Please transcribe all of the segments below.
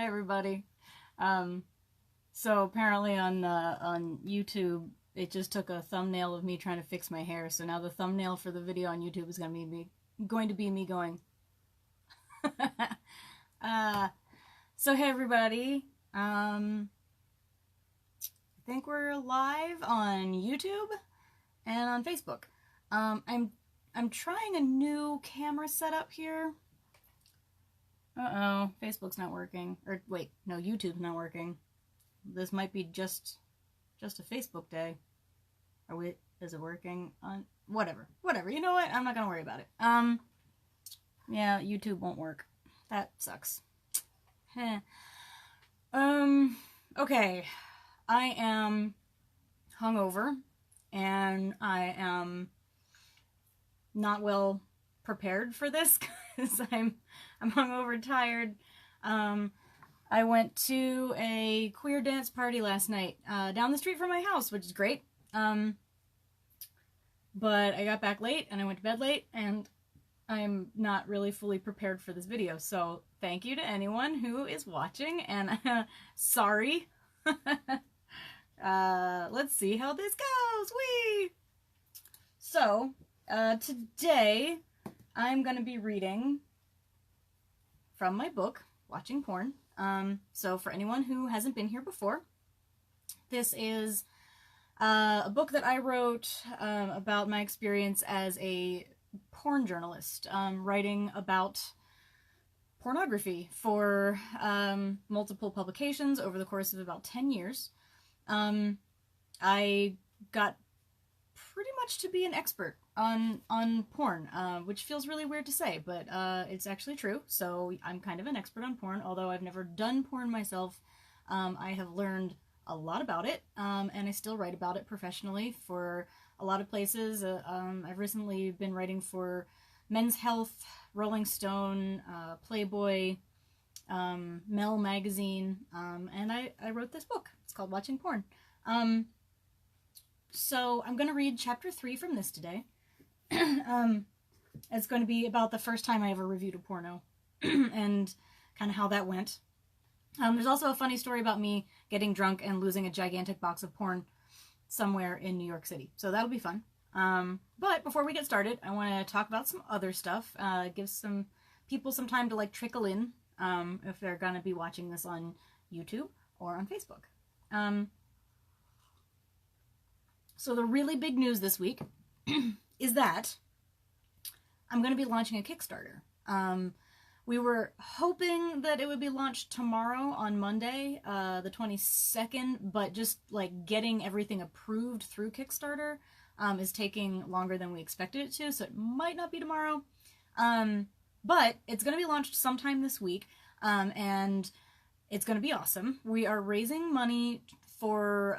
Hi everybody. So apparently on YouTube, it just took a thumbnail of me trying to fix my hair. So now the thumbnail for the video on YouTube is going to be me going. So hey everybody. I think we're live on YouTube and on Facebook. I'm trying a new camera setup here. Uh-oh, Facebook's not working. Or wait, no, YouTube's not working. This might be just a Facebook day. Is it working on whatever. You know what? I'm not gonna worry about it. Yeah, YouTube won't work. That sucks. Heh. Okay. I am hungover and I am not well prepared for this because I'm hungover, tired. I went to a queer dance party last night down the street from my house, which is great. But I got back late and I went to bed late and I'm not really fully prepared for this video. So thank you to anyone who is watching and sorry. Let's see how this goes. Whee! So today I'm going to be reading from my book, Watching Porn. So for anyone who hasn't been here before, this is a book that I wrote about my experience as a porn journalist, writing about pornography for multiple publications over the course of about 10 years. I got pretty much to be an expert on porn, which feels really weird to say, but it's actually true. So I'm kind of an expert on porn, although I've never done porn myself. I have learned a lot about it, and I still write about it professionally for a lot of places. I've recently been writing for Men's Health, Rolling Stone, Playboy, Mel Magazine, and I wrote this book. It's called Watching Porn. So I'm going to read chapter 3 from this today. It's going to be about the first time I ever reviewed a porno and kind of how that went. There's also a funny story about me getting drunk and losing a gigantic box of porn somewhere in New York City. So that'll be fun. But before we get started, I want to talk about some other stuff. Give some people some time to like trickle in if they're going to be watching this on YouTube or on Facebook. So the really big news this week is that I'm going to be launching a Kickstarter. We were hoping that it would be launched tomorrow on Monday, the 22nd, but just like getting everything approved through Kickstarter is taking longer than we expected it to, so it might not be tomorrow. But it's going to be launched sometime this week, and it's going to be awesome. We are raising money for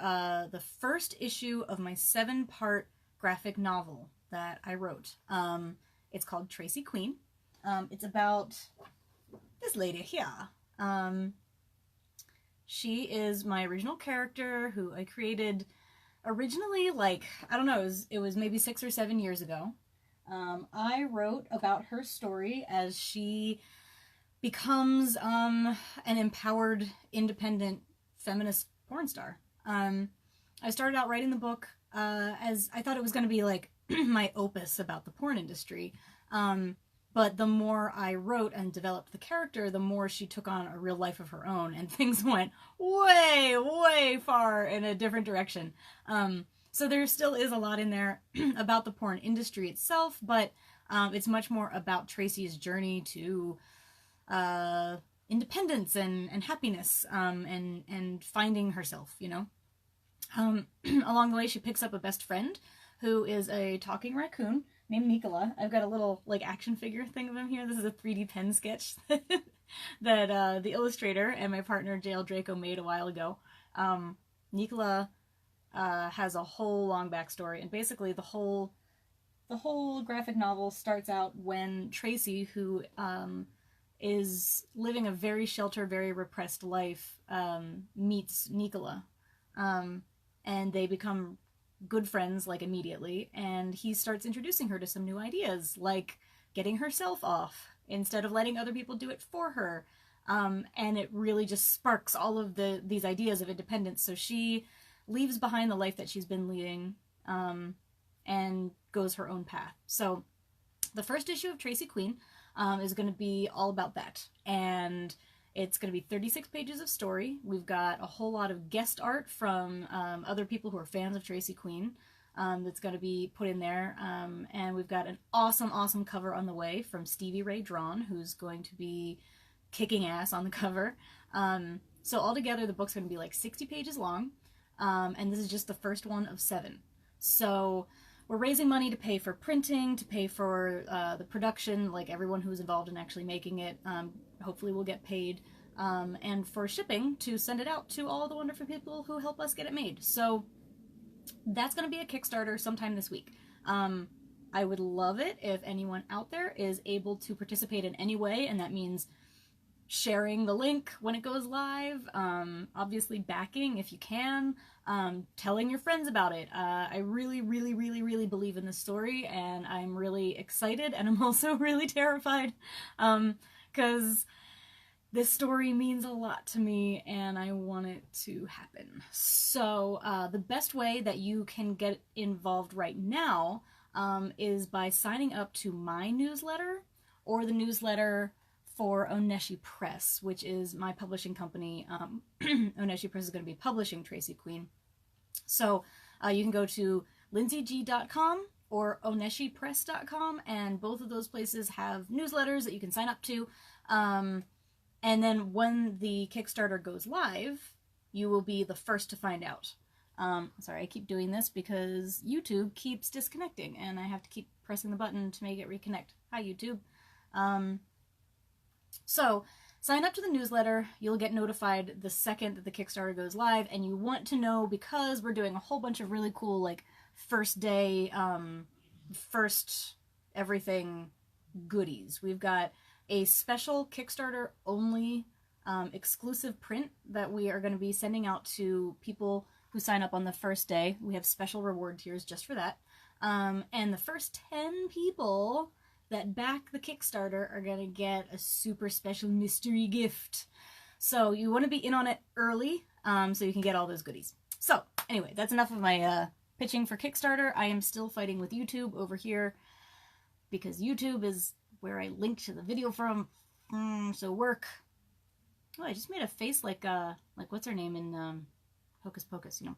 the first issue of my 7-part graphic novel that I wrote. It's called Tracy Queen. It's about this lady here. She is my original character who I created originally, like, I don't know, it was maybe 6 or 7 years ago. I wrote about her story as she becomes an empowered, independent feminist porn star. I started out writing the book as I thought it was going to be like my opus about the porn industry. But the more I wrote and developed the character, the more she took on a real life of her own, and things went way, way far in a different direction. So there still is a lot in there about the porn industry itself, but it's much more about Tracy's journey to independence and happiness, and finding herself, you know. Along the way, she picks up a best friend who is a talking raccoon named Nicola. I've got a little like action figure thing of him here. This is a 3D pen sketch that the illustrator and my partner JL Draco made a while ago. Nicola has a whole long backstory, and basically the whole graphic novel starts out when Tracy, who is living a very sheltered, very repressed life, meets Nicola, and they become good friends like immediately, and he starts introducing her to some new ideas, like getting herself off instead of letting other people do it for her, And it really just sparks all of these ideas of independence. So she leaves behind the life that she's been leading, and goes her own path. So the first issue of Tracy Queen is going to be all about that. And it's going to be 36 pages of story. We've got a whole lot of guest art from other people who are fans of Tracy Queen that's going to be put in there. And we've got an awesome, awesome cover on the way from Stevie Ray Drawn, who's going to be kicking ass on the cover. So altogether, the book's going to be like 60 pages long. And this is just the first one of 7. So we're raising money to pay for printing, to pay for the production, like everyone who's involved in actually making it. Hopefully we'll get paid. And for shipping, to send it out to all the wonderful people who help us get it made. So that's going to be a Kickstarter sometime this week. I would love it if anyone out there is able to participate in any way, and that means sharing the link when it goes live, obviously backing if you can, telling your friends about it. I really, really, really, really believe in this story, and I'm really excited, and I'm also really terrified, because this story means a lot to me, and I want it to happen. So the best way that you can get involved right now is by signing up to my newsletter, or the newsletter for Oneshi Press, which is my publishing company. Oneshi Press is going to be publishing Tracy Queen. So you can go to lynseyg.com or oneshipress.com, and both of those places have newsletters that you can sign up to. And then when the Kickstarter goes live, you will be the first to find out. Sorry, I keep doing this because YouTube keeps disconnecting, and I have to keep pressing the button to make it reconnect. Hi, YouTube. So, sign up to the newsletter. You'll get notified the second that the Kickstarter goes live, and you want to know because we're doing a whole bunch of really cool, like, first day, first everything goodies. We've got a special Kickstarter-only exclusive print that we are going to be sending out to people who sign up on the first day. We have special reward tiers just for that. And the first 10 people that back the Kickstarter are going to get a super special mystery gift. So you want to be in on it early, so you can get all those goodies. So anyway, that's enough of my pitching for Kickstarter. I am still fighting with YouTube over here because YouTube is where I linked to the video from. So work. Oh, I just made a face like what's her name in Hocus Pocus, you know,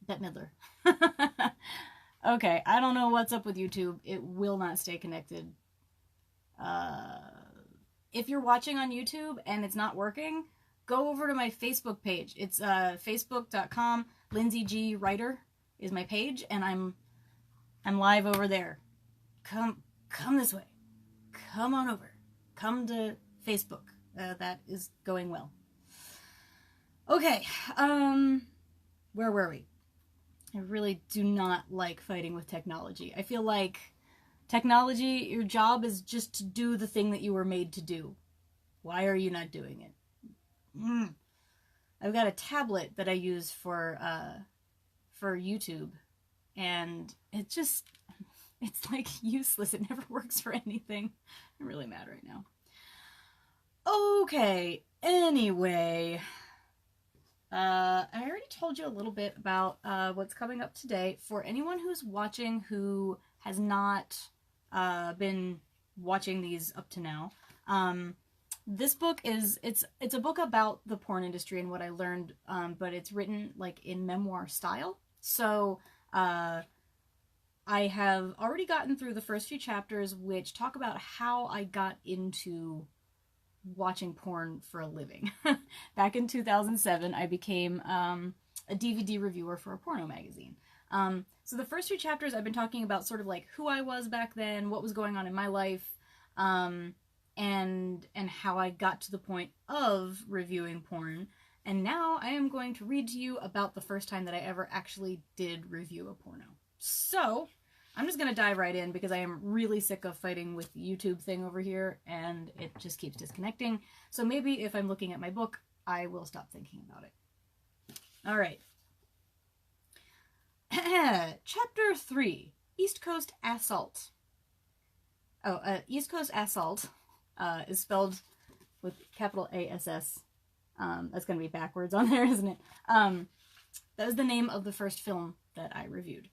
Bette Midler. Okay, I don't know what's up with YouTube. It will not stay connected. If you're watching on YouTube and it's not working, go over to my Facebook page. It's facebook.com. Lynsey G. Writer is my page, and I'm live over there. Come this way. Come on over. Come to Facebook. That is going well. Okay, where were we? I really do not like fighting with technology. I feel like technology, your job is just to do the thing that you were made to do. Why are you not doing it? I've got a tablet that I use for YouTube, and it's like useless. It never works for anything. I'm really mad right now. Okay, anyway, I already told you a little bit about what's coming up today. For anyone who's watching who has not been watching these up to now, this book is, it's a book about the porn industry and what I learned, but it's written like in memoir style. So I have already gotten through the first few chapters, which talk about how I got into watching porn for a living. Back in 2007, I became a DVD reviewer for a porno magazine. So the first few chapters I've been talking about sort of like who I was back then, what was going on in my life, and how I got to the point of reviewing porn. And now I am going to read to you about the first time that I ever actually did review a porno. So I'm just going to dive right in because I am really sick of fighting with the YouTube thing over here, and it just keeps disconnecting. So maybe if I'm looking at my book, I will stop thinking about it. All right. Chapter 3, East Coast Assault. Oh, East Coast Assault is spelled with capital ASS. That's going to be backwards on there, isn't it? That was the name of the first film that I reviewed.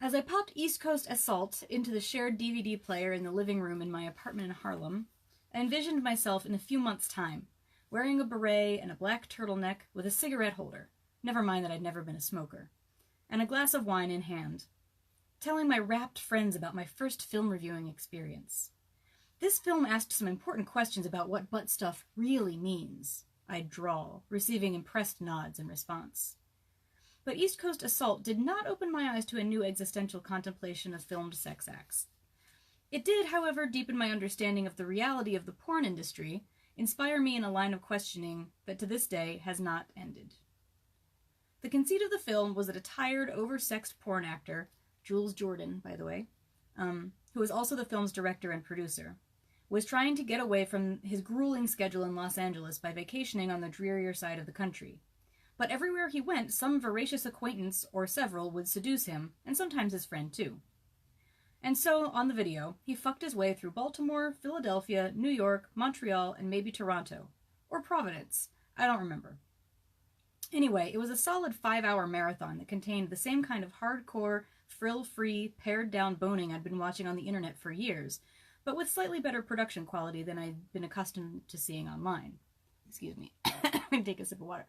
As I popped East Coast Assault into the shared DVD player in the living room in my apartment in Harlem, I envisioned myself in a few months' time, wearing a beret and a black turtleneck with a cigarette holder, never mind that I'd never been a smoker, and a glass of wine in hand, telling my rapt friends about my first film reviewing experience. This film asked some important questions about what butt stuff really means. I'd drawl, receiving impressed nods in response. But East Coast Assault did not open my eyes to a new existential contemplation of filmed sex acts. It did, however, deepen my understanding of the reality of the porn industry, inspire me in a line of questioning that to this day has not ended. The conceit of the film was that a tired, oversexed porn actor, Jules Jordan, by the way, who was also the film's director and producer, was trying to get away from his grueling schedule in Los Angeles by vacationing on the drearier side of the country. But everywhere he went, some voracious acquaintance, or several, would seduce him, and sometimes his friend too. And so, on the video, he fucked his way through Baltimore, Philadelphia, New York, Montreal, and maybe Toronto. Or Providence. I don't remember. Anyway, it was a solid 5-hour marathon that contained the same kind of hardcore, frill-free, pared-down boning I'd been watching on the internet for years, but with slightly better production quality than I'd been accustomed to seeing online. Excuse me. I'm going to take a sip of water.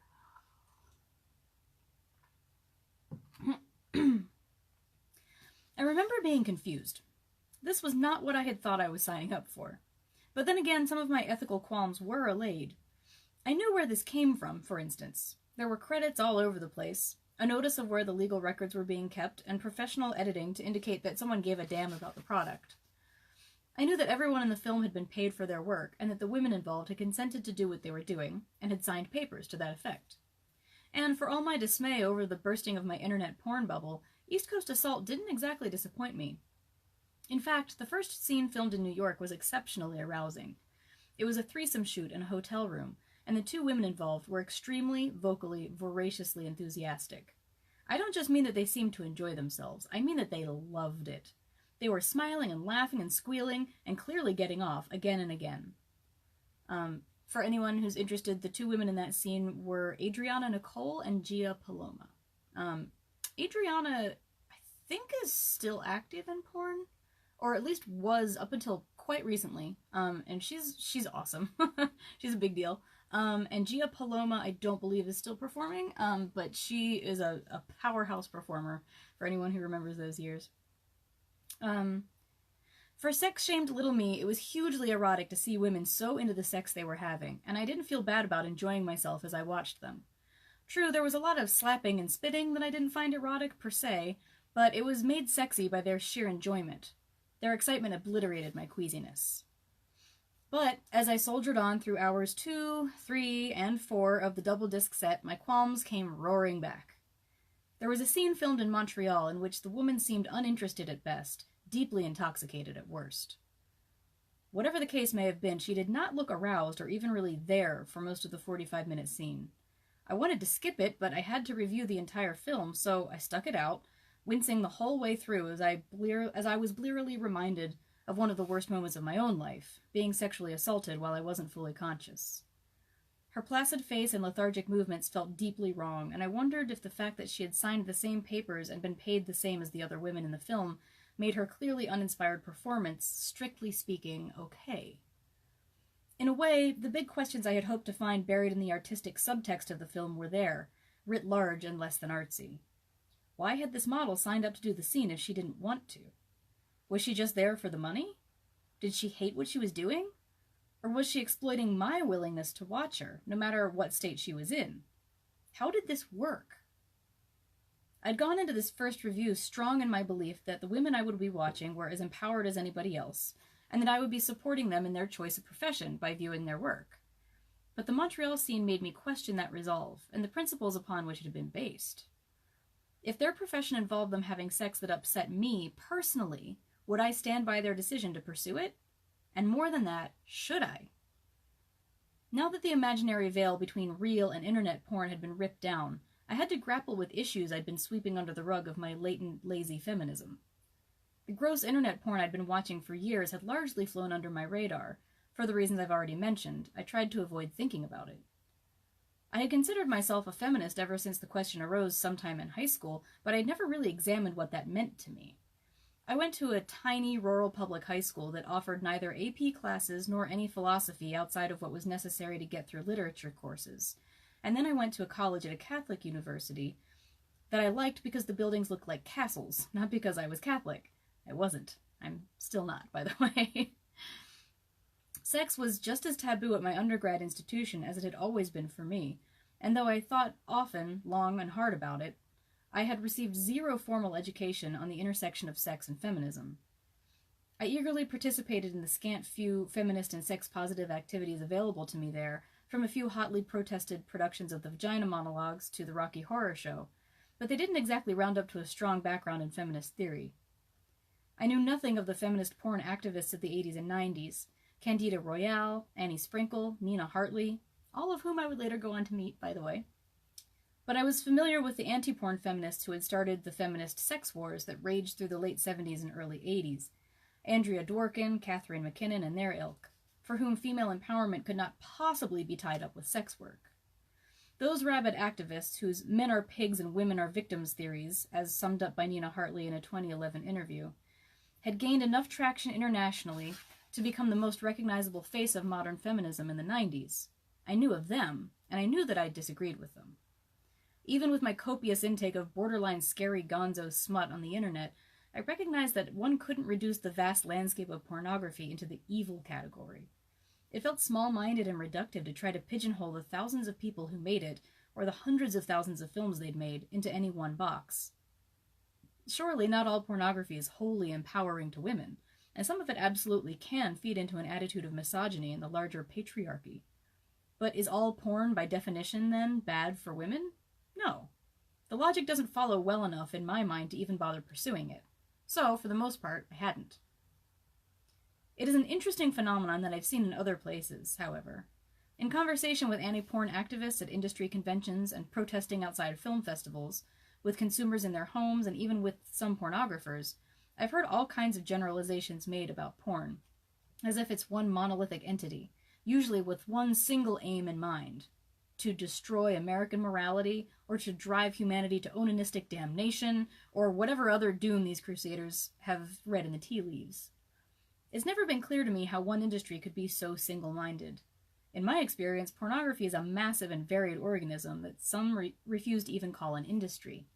I remember being confused. This was not what I had thought I was signing up for. But then again, some of my ethical qualms were allayed. I knew where this came from, for instance. There were credits all over the place, a notice of where the legal records were being kept, and professional editing to indicate that someone gave a damn about the product. I knew that everyone in the film had been paid for their work, and that the women involved had consented to do what they were doing, and had signed papers to that effect. And for all my dismay over the bursting of my internet porn bubble, East Coast Assault didn't exactly disappoint me. In fact, the first scene filmed in New York was exceptionally arousing. It was a threesome shoot in a hotel room, and the two women involved were extremely, vocally, voraciously enthusiastic. I don't just mean that they seemed to enjoy themselves, I mean that they loved it. They were smiling and laughing and squealing, and clearly getting off again and again. For anyone who's interested, the two women in that scene were Adriana Nicole and Gia Paloma. Adriana, I think, is still active in porn, or at least was up until quite recently, and she's awesome. She's a big deal. And Gia Paloma, I don't believe, is still performing, but she is a powerhouse performer, for anyone who remembers those years. For sex-shamed little me, it was hugely erotic to see women so into the sex they were having, and I didn't feel bad about enjoying myself as I watched them. True, there was a lot of slapping and spitting that I didn't find erotic per se, but it was made sexy by their sheer enjoyment. Their excitement obliterated my queasiness. But as I soldiered on through hours 2, 3, and 4 of the double-disc set, my qualms came roaring back. There was a scene filmed in Montreal in which the woman seemed uninterested at best, deeply intoxicated at worst. Whatever the case may have been, she did not look aroused or even really there for most of the 45-minute scene. I wanted to skip it, but I had to review the entire film, so I stuck it out, wincing the whole way through as I was blearily reminded of one of the worst moments of my own life, being sexually assaulted while I wasn't fully conscious. Her placid face and lethargic movements felt deeply wrong, and I wondered if the fact that she had signed the same papers and been paid the same as the other women in the film made her clearly uninspired performance, strictly speaking, okay. In a way, the big questions I had hoped to find buried in the artistic subtext of the film were there, writ large and less than artsy. Why had this model signed up to do the scene if she didn't want to? Was she just there for the money? Did she hate what she was doing? Or was she exploiting my willingness to watch her, no matter what state she was in? How did this work? I'd gone into this first review strong in my belief that the women I would be watching were as empowered as anybody else, and that I would be supporting them in their choice of profession by viewing their work. But the Montreal scene made me question that resolve, and the principles upon which it had been based. If their profession involved them having sex that upset me personally, would I stand by their decision to pursue it? And more than that, should I? Now that the imaginary veil between real and internet porn had been ripped down, I had to grapple with issues I'd been sweeping under the rug of my latent, lazy feminism. The gross internet porn I'd been watching for years had largely flown under my radar. For the reasons I've already mentioned, I tried to avoid thinking about it. I had considered myself a feminist ever since the question arose sometime in high school, but I'd never really examined what that meant to me. I went to a tiny rural public high school that offered neither AP classes nor any philosophy outside of what was necessary to get through literature courses. And then I went to a college at a Catholic university that I liked because the buildings looked like castles, not because I was Catholic. I wasn't. I'm still not, by the way. Sex was just as taboo at my undergrad institution as it had always been for me, and though I thought often, long, and hard about it, I had received zero formal education on the intersection of sex and feminism. I eagerly participated in the scant few feminist and sex-positive activities available to me there, from a few hotly protested productions of the Vagina Monologues to the Rocky Horror Show, but they didn't exactly round up to a strong background in feminist theory. I knew nothing of the feminist porn activists of the 80s and 90s, Candida Royale, Annie Sprinkle, Nina Hartley, all of whom I would later go on to meet, by the way. But I was familiar with the anti-porn feminists who had started the feminist sex wars that raged through the late 70s and early 80s. Andrea Dworkin, Catherine McKinnon, and their ilk, for whom female empowerment could not possibly be tied up with sex work. Those rabid activists, whose men are pigs and women are victims theories, as summed up by Nina Hartley in a 2011 interview, had gained enough traction internationally to become the most recognizable face of modern feminism in the 90s. I knew of them, and I knew that I disagreed with them. Even with my copious intake of borderline scary gonzo smut on the internet, I recognized that one couldn't reduce the vast landscape of pornography into the evil category. It felt small-minded and reductive to try to pigeonhole the thousands of people who made it, or the hundreds of thousands of films they'd made, into any one box. Surely not all pornography is wholly empowering to women, and some of it absolutely can feed into an attitude of misogyny in the larger patriarchy. But is all porn, by definition, then, bad for women? No. The logic doesn't follow well enough in my mind to even bother pursuing it. So, for the most part, I hadn't. It is an interesting phenomenon that I've seen in other places, however. In conversation with anti-porn activists at industry conventions and protesting outside film festivals, with consumers in their homes, and even with some pornographers, I've heard all kinds of generalizations made about porn, as if it's one monolithic entity, usually with one single aim in mind: to destroy American morality, or to drive humanity to onanistic damnation, or whatever other doom these crusaders have read in the tea leaves. It's never been clear to me how one industry could be so single-minded. In my experience, pornography is a massive and varied organism that some refuse to even call an industry.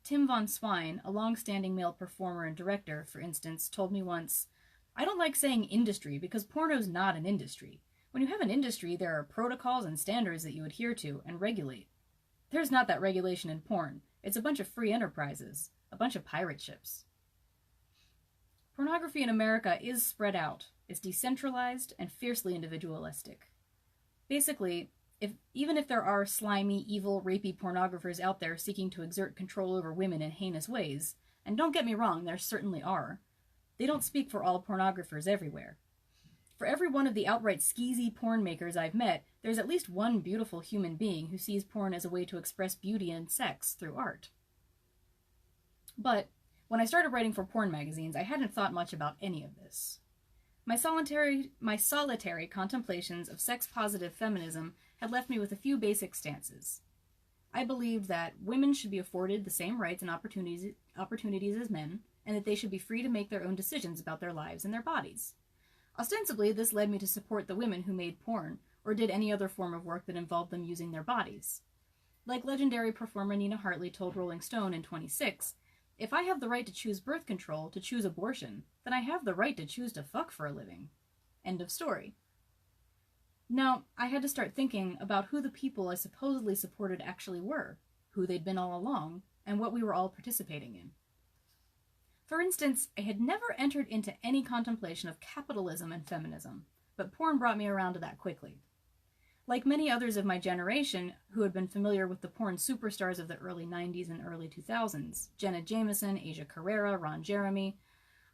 Tim von Swine, a long-standing male performer and director, for instance, told me once, "I don't like saying industry because porno's not an industry. When you have an industry, there are protocols and standards that you adhere to and regulate. There's not that regulation in porn. It's a bunch of free enterprises, a bunch of pirate ships." Pornography in America is spread out. It's decentralized and fiercely individualistic. Basically, even if there are slimy, evil, rapey pornographers out there seeking to exert control over women in heinous ways, and don't get me wrong, there certainly are, they don't speak for all pornographers everywhere. For every one of the outright skeezy porn makers I've met, there's at least one beautiful human being who sees porn as a way to express beauty and sex through art. But when I started writing for porn magazines, I hadn't thought much about any of this. My solitary contemplations of sex-positive feminism had left me with a few basic stances. I believed that women should be afforded the same rights and opportunities as men, and that they should be free to make their own decisions about their lives and their bodies. Ostensibly, this led me to support the women who made porn, or did any other form of work that involved them using their bodies. Like legendary performer Nina Hartley told Rolling Stone in 1926, "If I have the right to choose birth control, to choose abortion, then I have the right to choose to fuck for a living." End of story. Now, I had to start thinking about who the people I supposedly supported actually were, who they'd been all along, and what we were all participating in. For instance, I had never entered into any contemplation of capitalism and feminism, but porn brought me around to that quickly. Like many others of my generation who had been familiar with the porn superstars of the early 90s and early 2000s, Jenna Jameson, Asia Carrera, Ron Jeremy,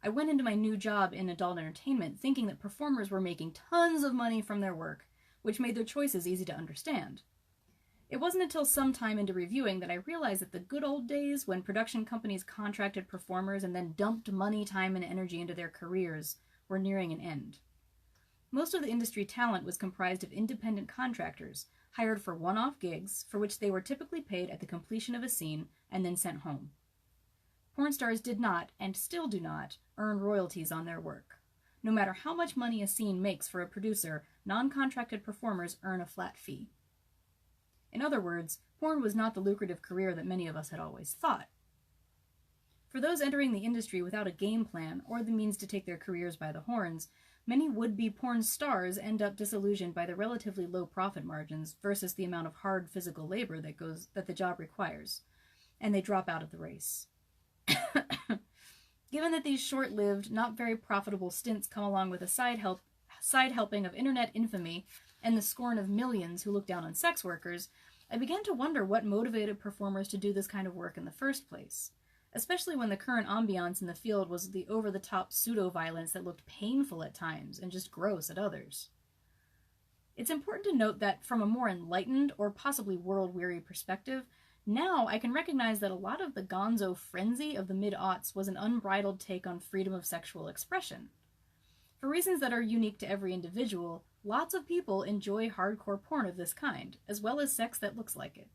I went into my new job in adult entertainment thinking that performers were making tons of money from their work, which made their choices easy to understand. It wasn't until some time into reviewing that I realized that the good old days when production companies contracted performers and then dumped money, time, and energy into their careers were nearing an end. Most of the industry talent was comprised of independent contractors, hired for one-off gigs, for which they were typically paid at the completion of a scene and then sent home. Porn stars did not, and still do not, earn royalties on their work. No matter how much money a scene makes for a producer, non-contracted performers earn a flat fee. In other words, porn was not the lucrative career that many of us had always thought. For those entering the industry without a game plan or the means to take their careers by the horns, many would-be porn stars end up disillusioned by the relatively low profit margins versus the amount of hard physical labor that the job requires, and they drop out of the race. Given that these short-lived, not very profitable stints come along with a side helping of internet infamy and the scorn of millions who look down on sex workers, I began to wonder what motivated performers to do this kind of work in the first place, especially when the current ambiance in the field was the over-the-top pseudo-violence that looked painful at times and just gross at others. It's important to note that from a more enlightened or possibly world-weary perspective, now I can recognize that a lot of the gonzo frenzy of the mid-aughts was an unbridled take on freedom of sexual expression. For reasons that are unique to every individual, lots of people enjoy hardcore porn of this kind, as well as sex that looks like it.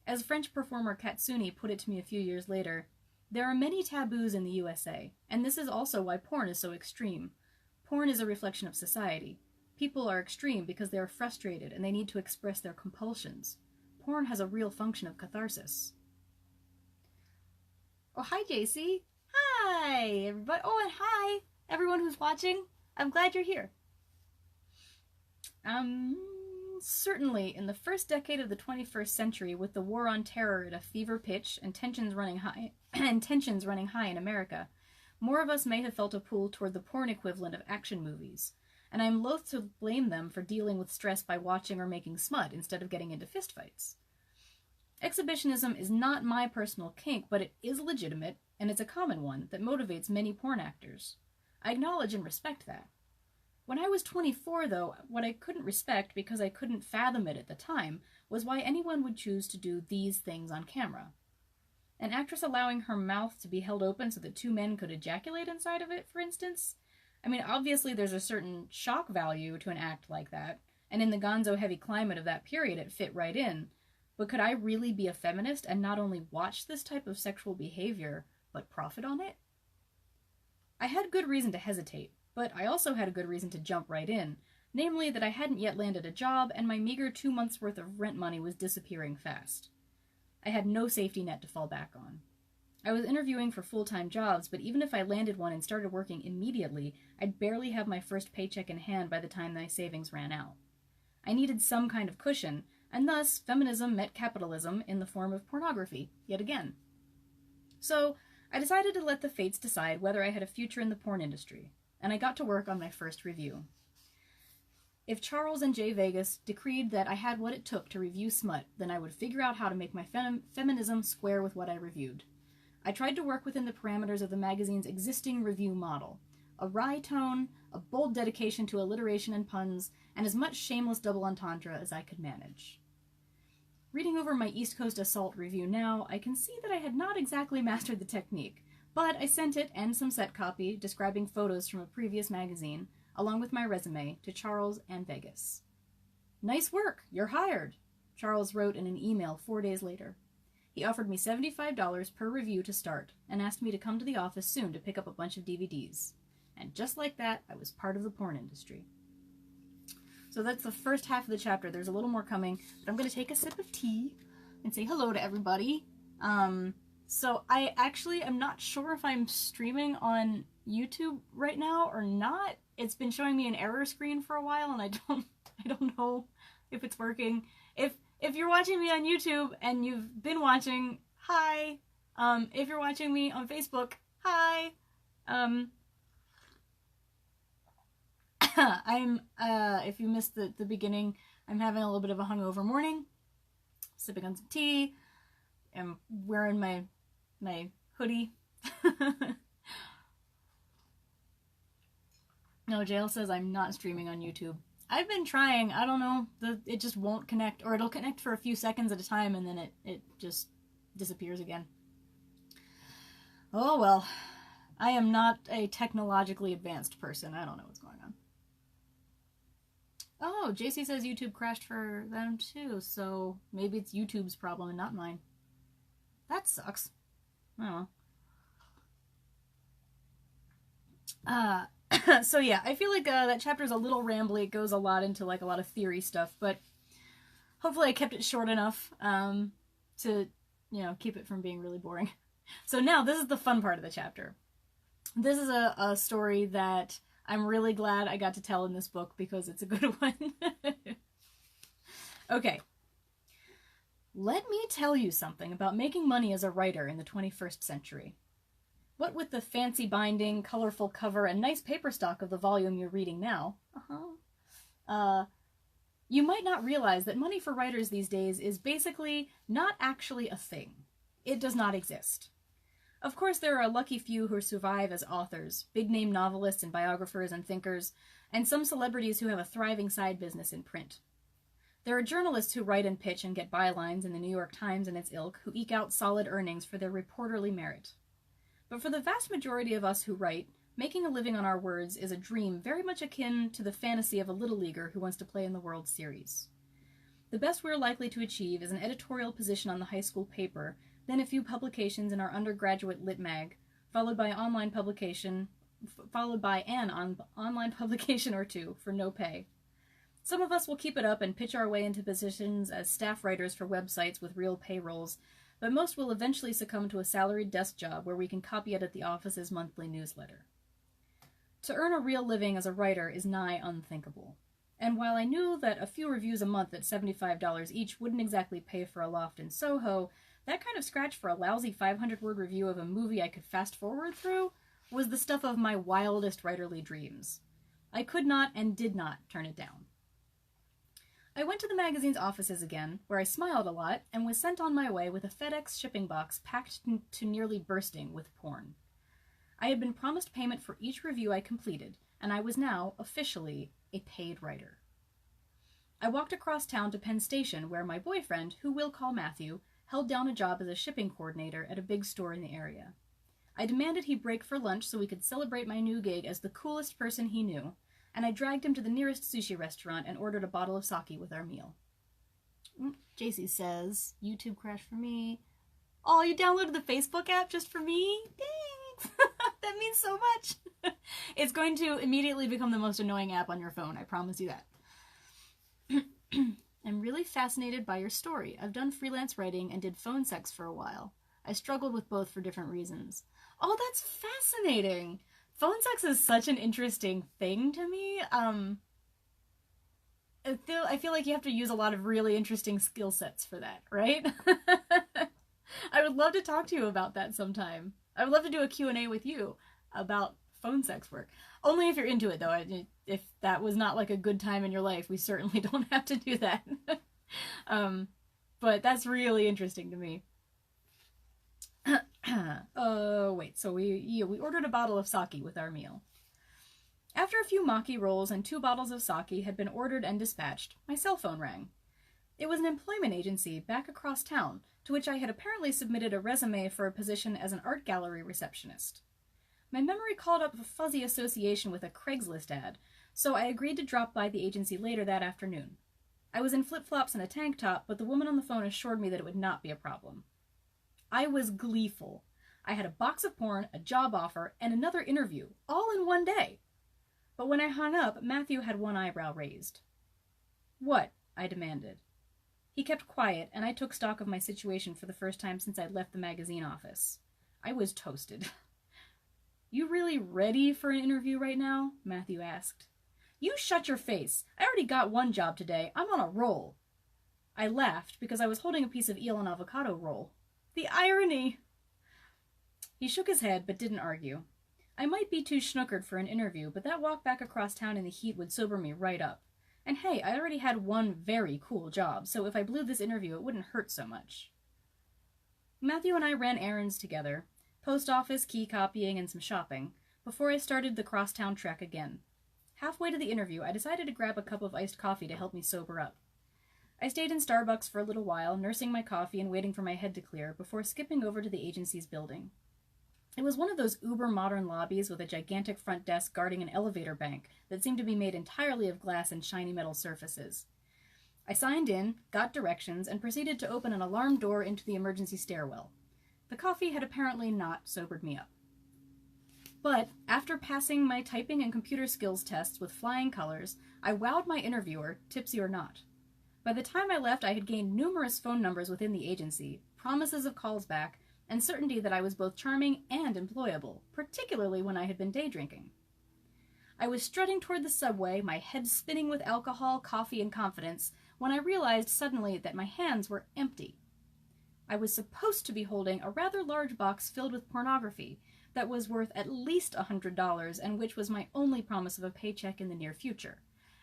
As French performer Katsuni put it to me a few years later, there are many taboos in the USA, and this is also why porn is so extreme. Porn is a reflection of society. People are extreme because they are frustrated and they need to express their compulsions. Porn has a real function of catharsis. Oh, hi, JC. Hi, everybody. Oh, and hi, everyone who's watching. I'm glad you're here. Certainly, in the first decade of the 21st century, with the war on terror at a fever pitch and tensions running high in America, more of us may have felt a pull toward the porn equivalent of action movies, and I'm loath to blame them for dealing with stress by watching or making smut instead of getting into fistfights. Exhibitionism is not my personal kink, but it is legitimate, and it's a common one that motivates many porn actors. I acknowledge and respect that. When I was 24, though, what I couldn't respect, because I couldn't fathom it at the time, was why anyone would choose to do these things on camera. An actress allowing her mouth to be held open so that two men could ejaculate inside of it, for instance? I mean, obviously there's a certain shock value to an act like that, and in the gonzo-heavy climate of that period it fit right in. But could I really be a feminist and not only watch this type of sexual behavior, but profit on it? I had good reason to hesitate. But I also had a good reason to jump right in, namely that I hadn't yet landed a job and my meager 2 months' worth of rent money was disappearing fast. I had no safety net to fall back on. I was interviewing for full-time jobs, but even if I landed one and started working immediately, I'd barely have my first paycheck in hand by the time my savings ran out. I needed some kind of cushion, and thus feminism met capitalism in the form of pornography, yet again. So, I decided to let the fates decide whether I had a future in the porn industry, and I got to work on my first review. If Charles and Jay Vegas decreed that I had what it took to review smut, then I would figure out how to make my feminism square with what I reviewed. I tried to work within the parameters of the magazine's existing review model. A wry tone, a bold dedication to alliteration and puns, and as much shameless double entendre as I could manage. Reading over my East Coast Assault review now, I can see that I had not exactly mastered the technique, but I sent it and some set copy describing photos from a previous magazine, along with my resume, to Charles and Vegas. "Nice work, you're hired," Charles wrote in an email 4 days later. He offered me $75 per review to start, and asked me to come to the office soon to pick up a bunch of DVDs. And just like that, I was part of the porn industry. So that's the first half of the chapter. There's a little more coming, but I'm going to take a sip of tea and say hello to everybody. So I'm not sure if I'm streaming on YouTube right now or not. It's been showing me an error screen for a while, and I don't know if it's working. If you're watching me on YouTube and you've been watching, hi. If you're watching me on Facebook, hi. If you missed the beginning, I'm having a little bit of a hungover morning, sipping on some tea. I'm wearing my hoodie. No, Jail says I'm not streaming on YouTube. I've been trying. I don't know. It just won't connect, or it'll connect for a few seconds at a time, and then it just disappears again. Oh well. I am not a technologically advanced person. I don't know what's going on. Oh, JC says YouTube crashed for them too, so maybe it's YouTube's problem and not mine. That sucks. I don't know. So yeah, I feel like that chapter's a little rambly. It goes a lot into like a lot of theory stuff, but hopefully I kept it short enough to, keep it from being really boring. So now this is the fun part of the chapter. This is a story that I'm really glad I got to tell in this book because it's a good one. Okay. Let me tell you something about making money as a writer in the 21st century. What with the fancy binding, colorful cover, and nice paper stock of the volume you're reading now, you might not realize that money for writers these days is basically not actually a thing. It does not exist. Of course, there are a lucky few who survive as authors, big-name novelists and biographers and thinkers, and some celebrities who have a thriving side business in print. There are journalists who write and pitch and get bylines in the New York Times and its ilk who eke out solid earnings for their reporterly merit. But for the vast majority of us who write, making a living on our words is a dream very much akin to the fantasy of a little leaguer who wants to play in the World Series. The best we're likely to achieve is an editorial position on the high school paper, then a few publications in our undergraduate lit mag, followed by an online publication or two for no pay. Some of us will keep it up and pitch our way into positions as staff writers for websites with real payrolls, but most will eventually succumb to a salaried desk job where we can copy edit the office's monthly newsletter. To earn a real living as a writer is nigh unthinkable. And while I knew that a few reviews a month at $75 each wouldn't exactly pay for a loft in Soho, that kind of scratch for a lousy 500-word review of a movie I could fast forward through was the stuff of my wildest writerly dreams. I could not and did not turn it down. I went to the magazine's offices again, where I smiled a lot, and was sent on my way with a FedEx shipping box packed to nearly bursting with porn. I had been promised payment for each review I completed, and I was now, officially, a paid writer. I walked across town to Penn Station, where my boyfriend, who we'll call Matthew, held down a job as a shipping coordinator at a big store in the area. I demanded he break for lunch so we could celebrate my new gig as the coolest person he knew, and I dragged him to the nearest sushi restaurant and ordered a bottle of sake with our meal. JC says, YouTube crashed for me. Oh, you downloaded the Facebook app just for me? Thanks! That means so much! It's going to immediately become the most annoying app on your phone, I promise you that. I'm really fascinated by your story. I've done freelance writing and did phone sex for a while. I struggled with both for different reasons. Oh, that's fascinating! Phone sex is such an interesting thing to me. I feel like you have to use a lot of really interesting skill sets for that, right? I would love to talk to you about that sometime. I would love to do a Q&A with you about phone sex work. Only if you're into it, though. If that was not like a good time in your life, we certainly don't have to do that. But that's really interesting to me. Wait, so we ordered a bottle of sake with our meal. After a few maki rolls and 2 bottles of sake had been ordered and dispatched, my cell phone rang. It was an employment agency back across town, to which I had apparently submitted a resume for a position as an art gallery receptionist. My memory called up a fuzzy association with a Craigslist ad, so I agreed to drop by the agency later that afternoon. I was in flip-flops and a tank top, but the woman on the phone assured me that it would not be a problem. I was gleeful. I had a box of porn, a job offer, and another interview, all in one day. But when I hung up, Matthew had one eyebrow raised. "What?" I demanded. He kept quiet, and I took stock of my situation for the first time since I'd left the magazine office. I was toasted. "You really ready for an interview right now?" Matthew asked. "You shut your face. I already got one job today. I'm on a roll." I laughed because I was holding a piece of eel and avocado roll. The irony! He shook his head, but didn't argue. I might be too schnookered for an interview, but that walk back across town in the heat would sober me right up. And hey, I already had one very cool job, so if I blew this interview, it wouldn't hurt so much. Matthew and I ran errands together, post office, key copying, and some shopping, before I started the crosstown trek again. Halfway to the interview, I decided to grab a cup of iced coffee to help me sober up. I stayed in Starbucks for a little while, nursing my coffee and waiting for my head to clear, before skipping over to the agency's building. It was one of those uber-modern lobbies with a gigantic front desk guarding an elevator bank that seemed to be made entirely of glass and shiny metal surfaces. I signed in, got directions, and proceeded to open an alarm door into the emergency stairwell. The coffee had apparently not sobered me up. But, after passing my typing and computer skills tests with flying colors, I wowed my interviewer, tipsy or not. By the time I left, I had gained numerous phone numbers within the agency, promises of calls back, and certainty that I was both charming and employable, particularly when I had been day drinking. I was strutting toward the subway, my head spinning with alcohol, coffee, and confidence, when I realized suddenly that my hands were empty. I was supposed to be holding a rather large box filled with pornography that was worth at least $100 and which was my only promise of a paycheck in the near future.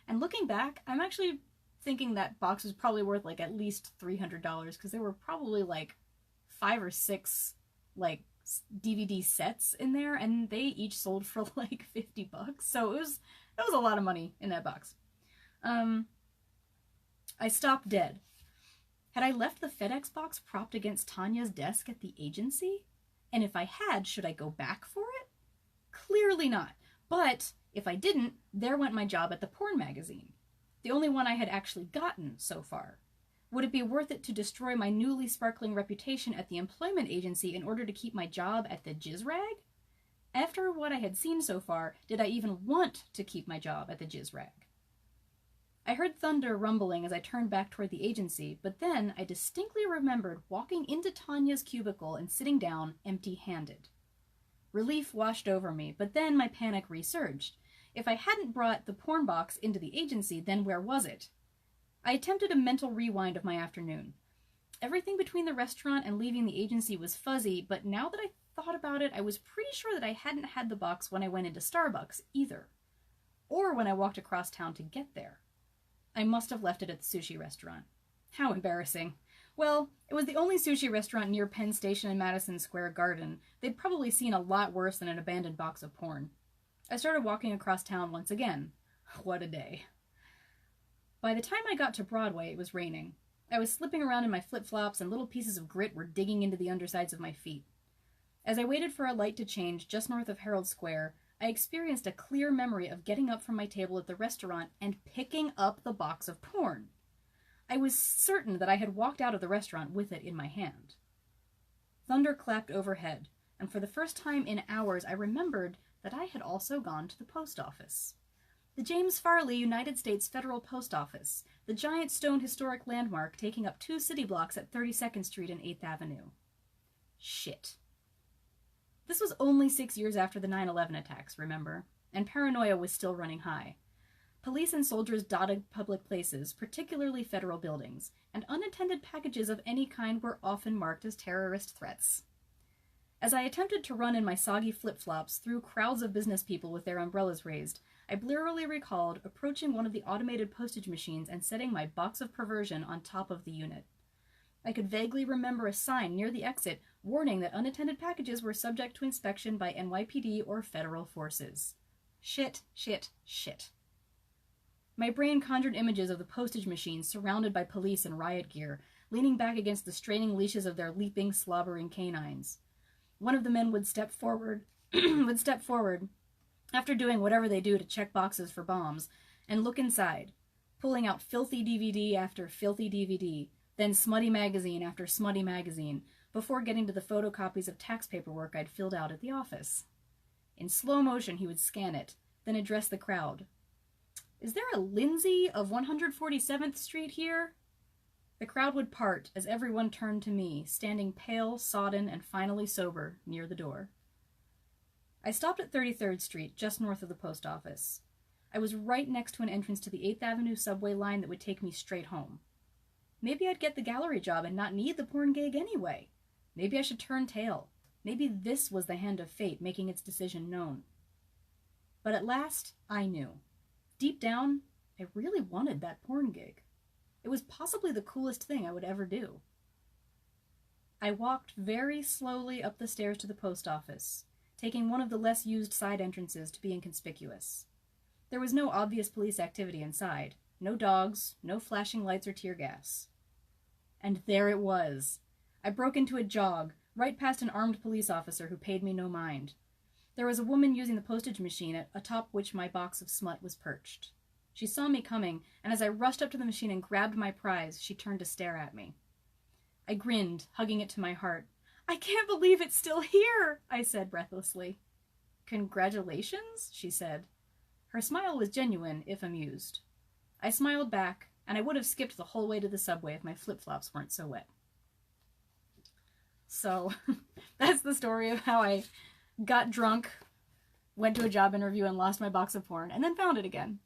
And looking back, I'm actually thinking that box was probably worth like at least $300 because there were probably like 5 or 6 like DVD sets in there, and they each sold for like $50. So it was a lot of money in that box. I stopped dead. Had I left the FedEx box propped against Tanya's desk at the agency? And if I had, should I go back for it? Clearly not. But if I didn't, there went my job at the porn magazine. The only one I had actually gotten so far. Would it be worth it to destroy my newly sparkling reputation at the employment agency in order to keep my job at the jizz rag? After what I had seen so far, did I even want to keep my job at the jizz rag? I heard thunder rumbling as I turned back toward the agency, but then I distinctly remembered walking into Tanya's cubicle and sitting down empty-handed. Relief washed over me, but then my panic resurged. If I hadn't brought the porn box into the agency, then where was it? I attempted a mental rewind of my afternoon. Everything between the restaurant and leaving the agency was fuzzy, but now that I thought about it, I was pretty sure that I hadn't had the box when I went into Starbucks either, or when I walked across town to get there. I must have left it at the sushi restaurant. How embarrassing. Well, it was the only sushi restaurant near Penn Station and Madison Square Garden. They'd probably seen a lot worse than an abandoned box of porn. I started walking across town once again. What a day. By the time I got to Broadway, it was raining. I was slipping around in my flip-flops, and little pieces of grit were digging into the undersides of my feet. As I waited for a light to change just north of Herald Square, I experienced a clear memory of getting up from my table at the restaurant and picking up the box of porn. I was certain that I had walked out of the restaurant with it in my hand. Thunder clapped overhead, and for the first time in hours I remembered that I had also gone to the post office. The James Farley United States Federal Post Office, the giant stone historic landmark taking up 2 city blocks at 32nd Street and 8th Avenue. Shit. This was only 6 years after the 9/11 attacks, remember, and paranoia was still running high. Police and soldiers dotted public places, particularly federal buildings, and unattended packages of any kind were often marked as terrorist threats. As I attempted to run in my soggy flip-flops through crowds of business people with their umbrellas raised, I blearily recalled approaching one of the automated postage machines and setting my box of perversion on top of the unit. I could vaguely remember a sign near the exit warning that unattended packages were subject to inspection by NYPD or federal forces. Shit, shit, shit. My brain conjured images of the postage machines surrounded by police in riot gear, leaning back against the straining leashes of their leaping, slobbering canines. One of the men would step forward, after doing whatever they do to check boxes for bombs, and look inside, pulling out filthy DVD after filthy DVD, then smutty magazine after smutty magazine, before getting to the photocopies of tax paperwork I'd filled out at the office. In slow motion, he would scan it, then address the crowd. "Is there a Lynsey of 147th Street here?" The crowd would part as everyone turned to me, standing pale, sodden, and finally sober, near the door. I stopped at 33rd Street, just north of the post office. I was right next to an entrance to the 8th Avenue subway line that would take me straight home. Maybe I'd get the gallery job and not need the porn gig anyway. Maybe I should turn tail. Maybe this was the hand of fate making its decision known. But at last, I knew. Deep down, I really wanted that porn gig. It was possibly the coolest thing I would ever do. I walked very slowly up the stairs to the post office, taking one of the less used side entrances to be inconspicuous. There was no obvious police activity inside. No dogs, no flashing lights or tear gas. And there it was. I broke into a jog, right past an armed police officer who paid me no mind. There was a woman using the postage machine atop which my box of smut was perched. She saw me coming, and as I rushed up to the machine and grabbed my prize, she turned to stare at me. I grinned, hugging it to my heart. "I can't believe it's still here," I said breathlessly. "Congratulations," she said. Her smile was genuine, if amused. I smiled back, and I would have skipped the whole way to the subway if my flip-flops weren't so wet. So, that's the story of how I got drunk, went to a job interview, and lost my box of porn, and then found it again.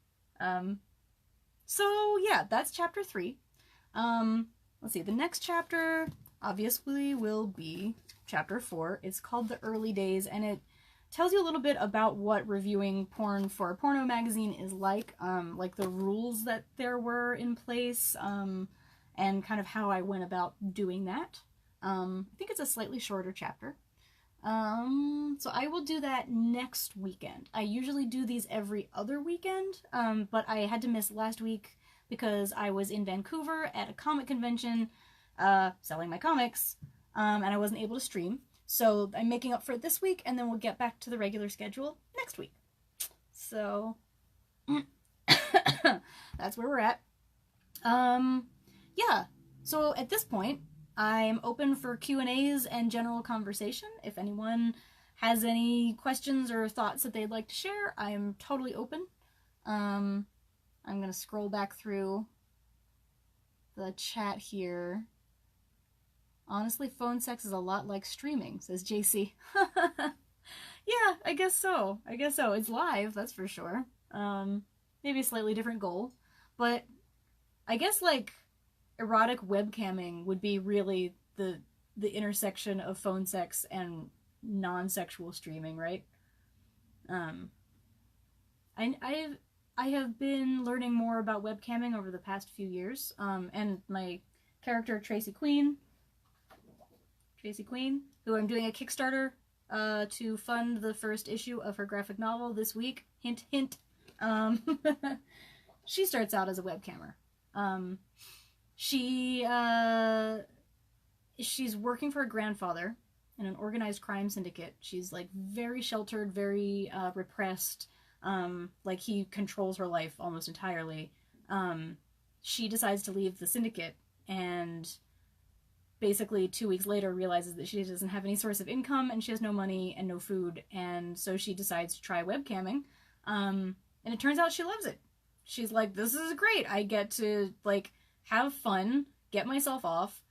So, yeah, that's chapter 3. Let's see, the next chapter, obviously, will be chapter 4. It's called The Early Days, and it tells you a little bit about what reviewing porn for a porno magazine is like the rules that there were in place, and kind of how I went about doing that. I think it's a slightly shorter chapter. So I will do that next weekend. I usually do these every other weekend, but I had to miss last week because I was in Vancouver at a comic convention, selling my comics, and I wasn't able to stream. So I'm making up for it this week, and then we'll get back to the regular schedule next week. So that's where we're at. Yeah, so at this point, I'm open for Q&As and general conversation. If anyone has any questions or thoughts that they'd like to share, I am totally open. I'm going to scroll back through the chat here. Honestly, phone sex is a lot like streaming, says JC. Yeah, I guess so. It's live, that's for sure. Maybe a slightly different goal. But I guess, like, erotic webcamming would be really the intersection of phone sex and non-sexual streaming, right? I have been learning more about webcamming over the past few years, and my character Tracy Queen, who I'm doing a Kickstarter to fund the first issue of her graphic novel this week. Hint, hint. She starts out as a webcammer. She's working for her grandfather in an organized crime syndicate. She's like very sheltered, very repressed. Like he controls her life almost entirely. She decides to leave the syndicate, and basically 2 weeks later realizes that she doesn't have any source of income and she has no money and no food, and so she decides to try webcamming. And it turns out she loves it. She's like, this is great. I get to like have fun, get myself off,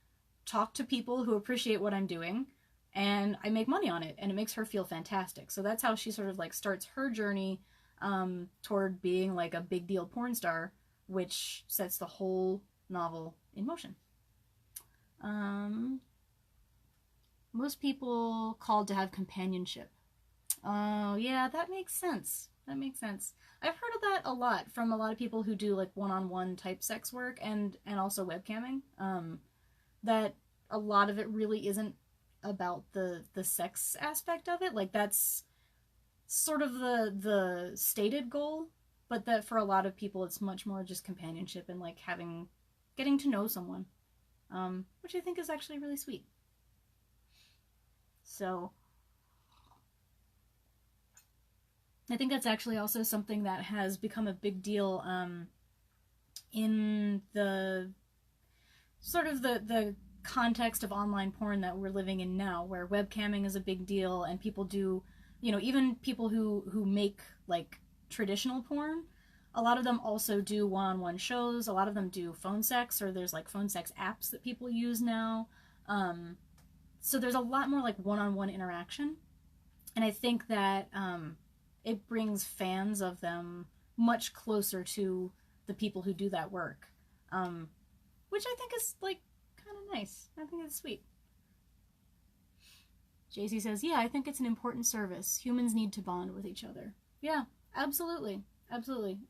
talk to people who appreciate what I'm doing, and I make money on it, and it makes her feel fantastic. So that's how she sort of like starts her journey toward being like a big deal porn star, which sets the whole novel in motion. Most people called to have companionship. Oh, yeah, that makes sense. I've heard of that a lot from a lot of people who do like one-on-one type sex work and also webcamming. That a lot of it really isn't about the sex aspect of it. Like that's sort of the stated goal, but that for a lot of people it's much more just companionship and like getting to know someone, which I think is actually really sweet. So I think that's actually also something that has become a big deal in the sort of the context of online porn that we're living in now, where webcamming is a big deal, and people do, you know, even people who make like traditional porn, a lot of them also do one-on-one shows. A lot of them do phone sex, or there's like phone sex apps that people use now. So there's a lot more like one-on-one interaction, and I think that it brings fans of them much closer to the people who do that work, which I think is like kind of nice. I think it's sweet. JC says, yeah, I think it's an important service. Humans need to bond with each other. Yeah, absolutely.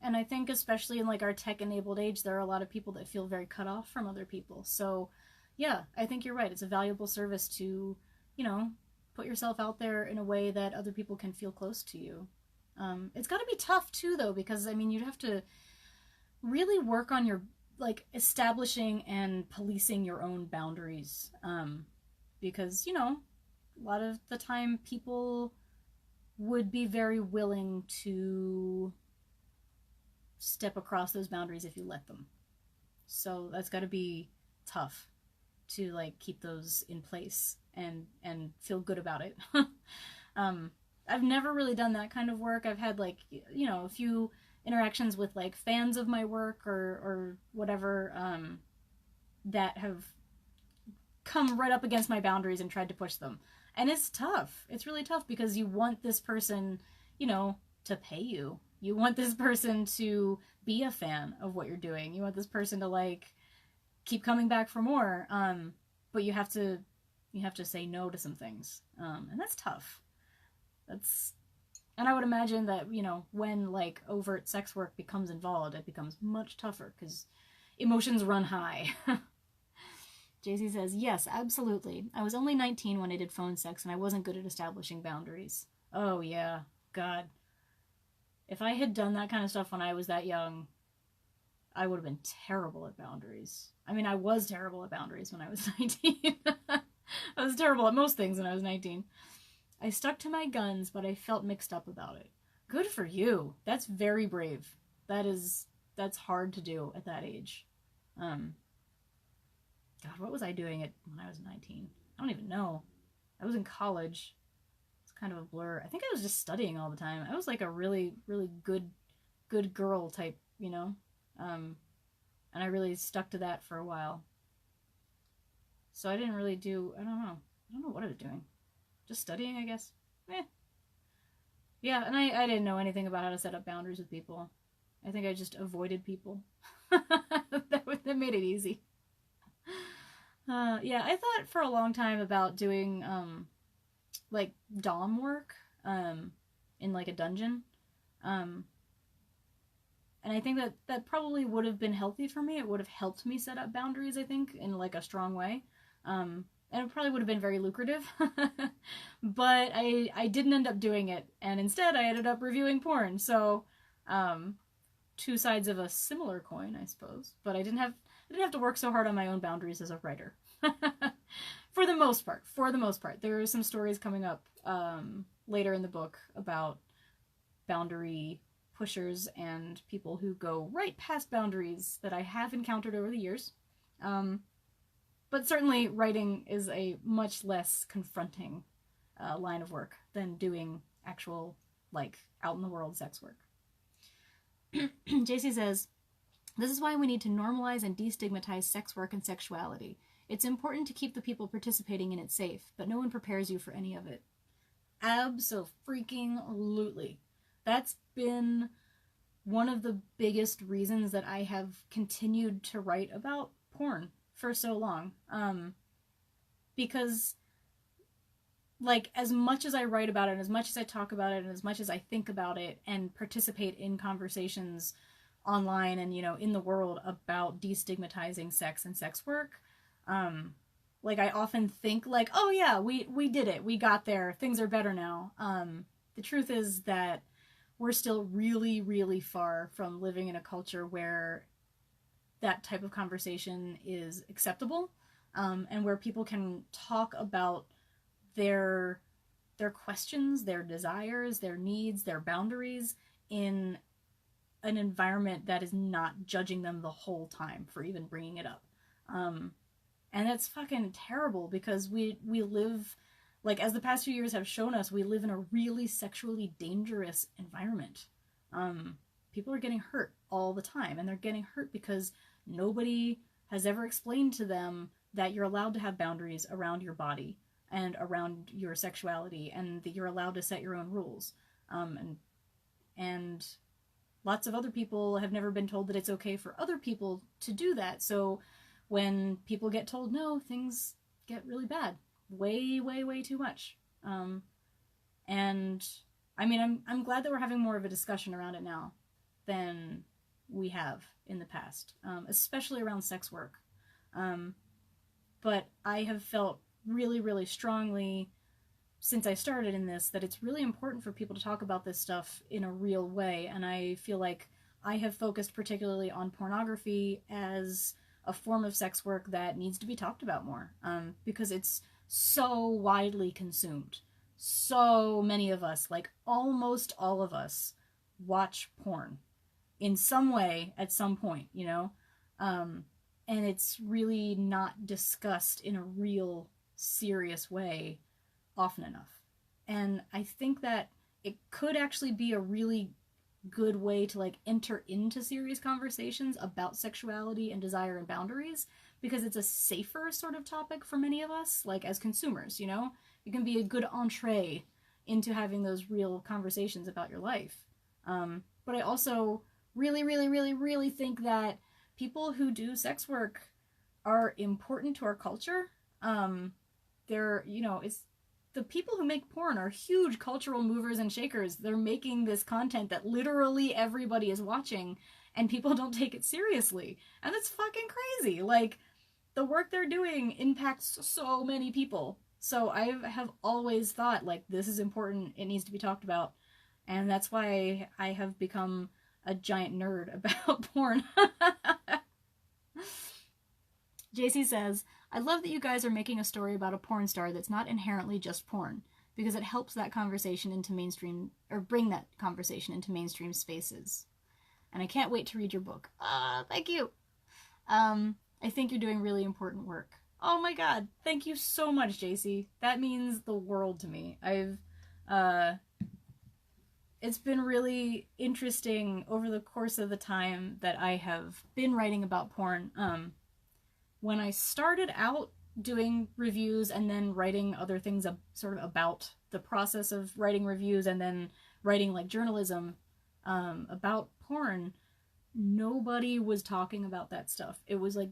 And I think especially in like our tech-enabled age, there are a lot of people that feel very cut off from other people. So yeah, I think you're right. It's a valuable service to, you know, put yourself out there in a way that other people can feel close to you. It's got to be tough too, though, because I mean, you'd have to really work on your, like, establishing and policing your own boundaries, because, you know, a lot of the time people would be very willing to step across those boundaries if you let them. So that's got to be tough to, like, keep those in place and feel good about it. I've never really done that kind of work. I've had, like, you know, a few interactions with, like, fans of my work or whatever, that have come right up against my boundaries and tried to push them. And it's tough. It's really tough because you want this person, you know, to pay you. You want this person to be a fan of what you're doing. You want this person to, like, keep coming back for more. But you have to say no to some things. And that's tough. And I would imagine that, you know, when, like, overt sex work becomes involved, it becomes much tougher because emotions run high. JC says, yes, absolutely. I was only 19 when I did phone sex, and I wasn't good at establishing boundaries. Oh, yeah. God. If I had done that kind of stuff when I was that young, I would have been terrible at boundaries. I mean, I was terrible at boundaries when I was 19. I was terrible at most things when I was 19. I stuck to my guns, but I felt mixed up about it. Good for you. That's very brave. That's hard to do at that age. God, what was I doing when I was 19? I don't even know. I was in college. It's kind of a blur. I think I was just studying all the time. I was like a really, really good girl type, you know? And I really stuck to that for a while. So I didn't really I don't know what I was doing. Just studying, I guess. Yeah, and I didn't know anything about how to set up boundaries with people. I think I just avoided people. that made it easy. Yeah, I thought for a long time about doing, like, dom work, in, like, a dungeon. And I think that probably would have been healthy for me. It would have helped me set up boundaries, I think, in, like, a strong way. And it probably would have been very lucrative. But I didn't end up doing it. And instead, I ended up reviewing porn. So, two sides of a similar coin, I suppose. But I didn't have to work so hard on my own boundaries as a writer. For the most part. There are some stories coming up later in the book about boundary pushers and people who go right past boundaries that I have encountered over the years. But certainly writing is a much less confronting line of work than doing actual, like, out-in-the-world sex work. JC says, this is why we need to normalize and destigmatize sex work and sexuality. It's important to keep the people participating in it safe, but no one prepares you for any of it. Abso-freaking-lutely. That's been one of the biggest reasons that I have continued to write about porn for so long. Because, like, as much as I write about it, and as much as I talk about it, and as much as I think about it, and participate in conversations online and, you know, in the world about destigmatizing sex and sex work, like, I often think, like, oh yeah, we did it, we got there, things are better now. The truth is that we're still really, really far from living in a culture where that type of conversation is acceptable, and where people can talk about their questions, their desires, their needs, their boundaries in an environment that is not judging them the whole time for even bringing it up. And that's fucking terrible because we live, like, as the past few years have shown us, we live in a really sexually dangerous environment. People are getting hurt all the time, and they're getting hurt because nobody has ever explained to them that you're allowed to have boundaries around your body and around your sexuality, and that you're allowed to set your own rules. And lots of other people have never been told that it's okay for other people to do that. So when people get told no, things get really bad. Way, way, way too much. And I mean, I'm glad that we're having more of a discussion around it now than we have in the past, especially around sex work. But I have felt really, really strongly since I started in this, that it's really important for people to talk about this stuff in a real way, and I feel like I have focused particularly on pornography as a form of sex work that needs to be talked about more, because it's so widely consumed. So many of us, like almost all of us, watch porn in some way at some point, you know? And it's really not discussed in a real serious way often enough. And I think that it could actually be a really good way to like enter into serious conversations about sexuality and desire and boundaries, because it's a safer sort of topic for many of us, like as consumers, you know? It can be a good entree into having those real conversations about your life. But I also really, really, really, really think that people who do sex work are important to our culture. They're, you know, it's the people who make porn are huge cultural movers and shakers. They're making this content that literally everybody is watching, and people don't take it seriously. And that's fucking crazy. Like, the work they're doing impacts so many people. So I have always thought, like, this is important, it needs to be talked about. And that's why I have become a giant nerd about porn. JC says, I love that you guys are making a story about a porn star that's not inherently just porn, because it helps that conversation into mainstream, or bring that conversation into mainstream spaces. And I can't wait to read your book. Thank you. I think you're doing really important work. Oh my god, thank you so much, JC. That means the world to me. It's been really interesting over the course of the time that I have been writing about porn. When I started out doing reviews and then writing other things sort of about the process of writing reviews and then writing like journalism about porn, nobody was talking about that stuff. It was like,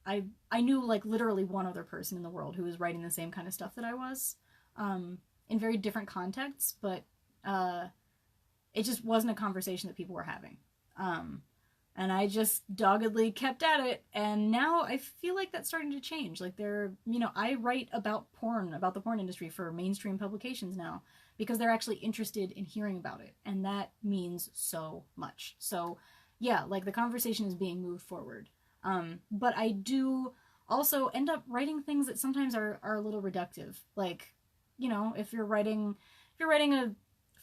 I knew like literally one other person in the world who was writing the same kind of stuff that I was, in very different contexts, but it just wasn't a conversation that people were having. And I just doggedly kept at it, and now I feel like that's starting to change. Like, I write about porn, about the porn industry for mainstream publications now, because they're actually interested in hearing about it, and that means so much. So, yeah, like, the conversation is being moved forward. But I do also end up writing things that sometimes are a little reductive. Like, you know, if you're writing a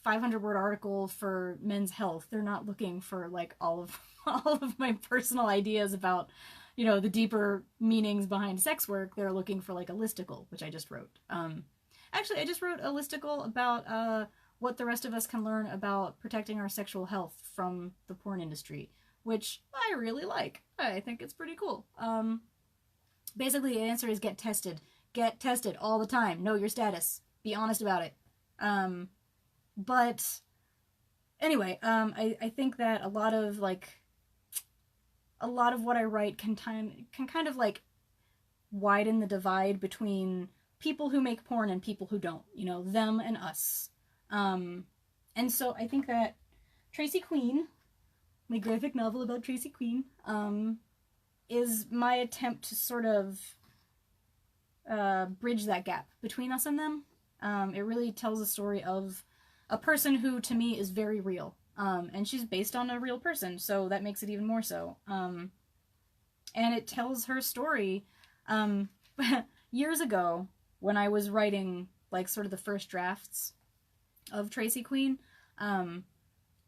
500-word article for Men's Health, they're not looking for like all of my personal ideas about, you know, the deeper meanings behind sex work. They're looking for like a listicle, which I just wrote. Actually, I just wrote a listicle about what the rest of us can learn about protecting our sexual health from the porn industry, which I really like. I think it's pretty cool. Basically, the answer is get tested. Get tested all the time. Know your status. Be honest about it. But anyway, I think that a lot of what I write can kind of like widen the divide between people who make porn and people who don't, you know, them and us. And so I think that Tracy Queen, my graphic novel about Tracy Queen, is my attempt to sort of bridge that gap between us and them. It really tells a story of a person who, to me, is very real. And she's based on a real person, so that makes it even more so. And it tells her story. Years ago, when I was writing, like, sort of the first drafts of Tracy Queen,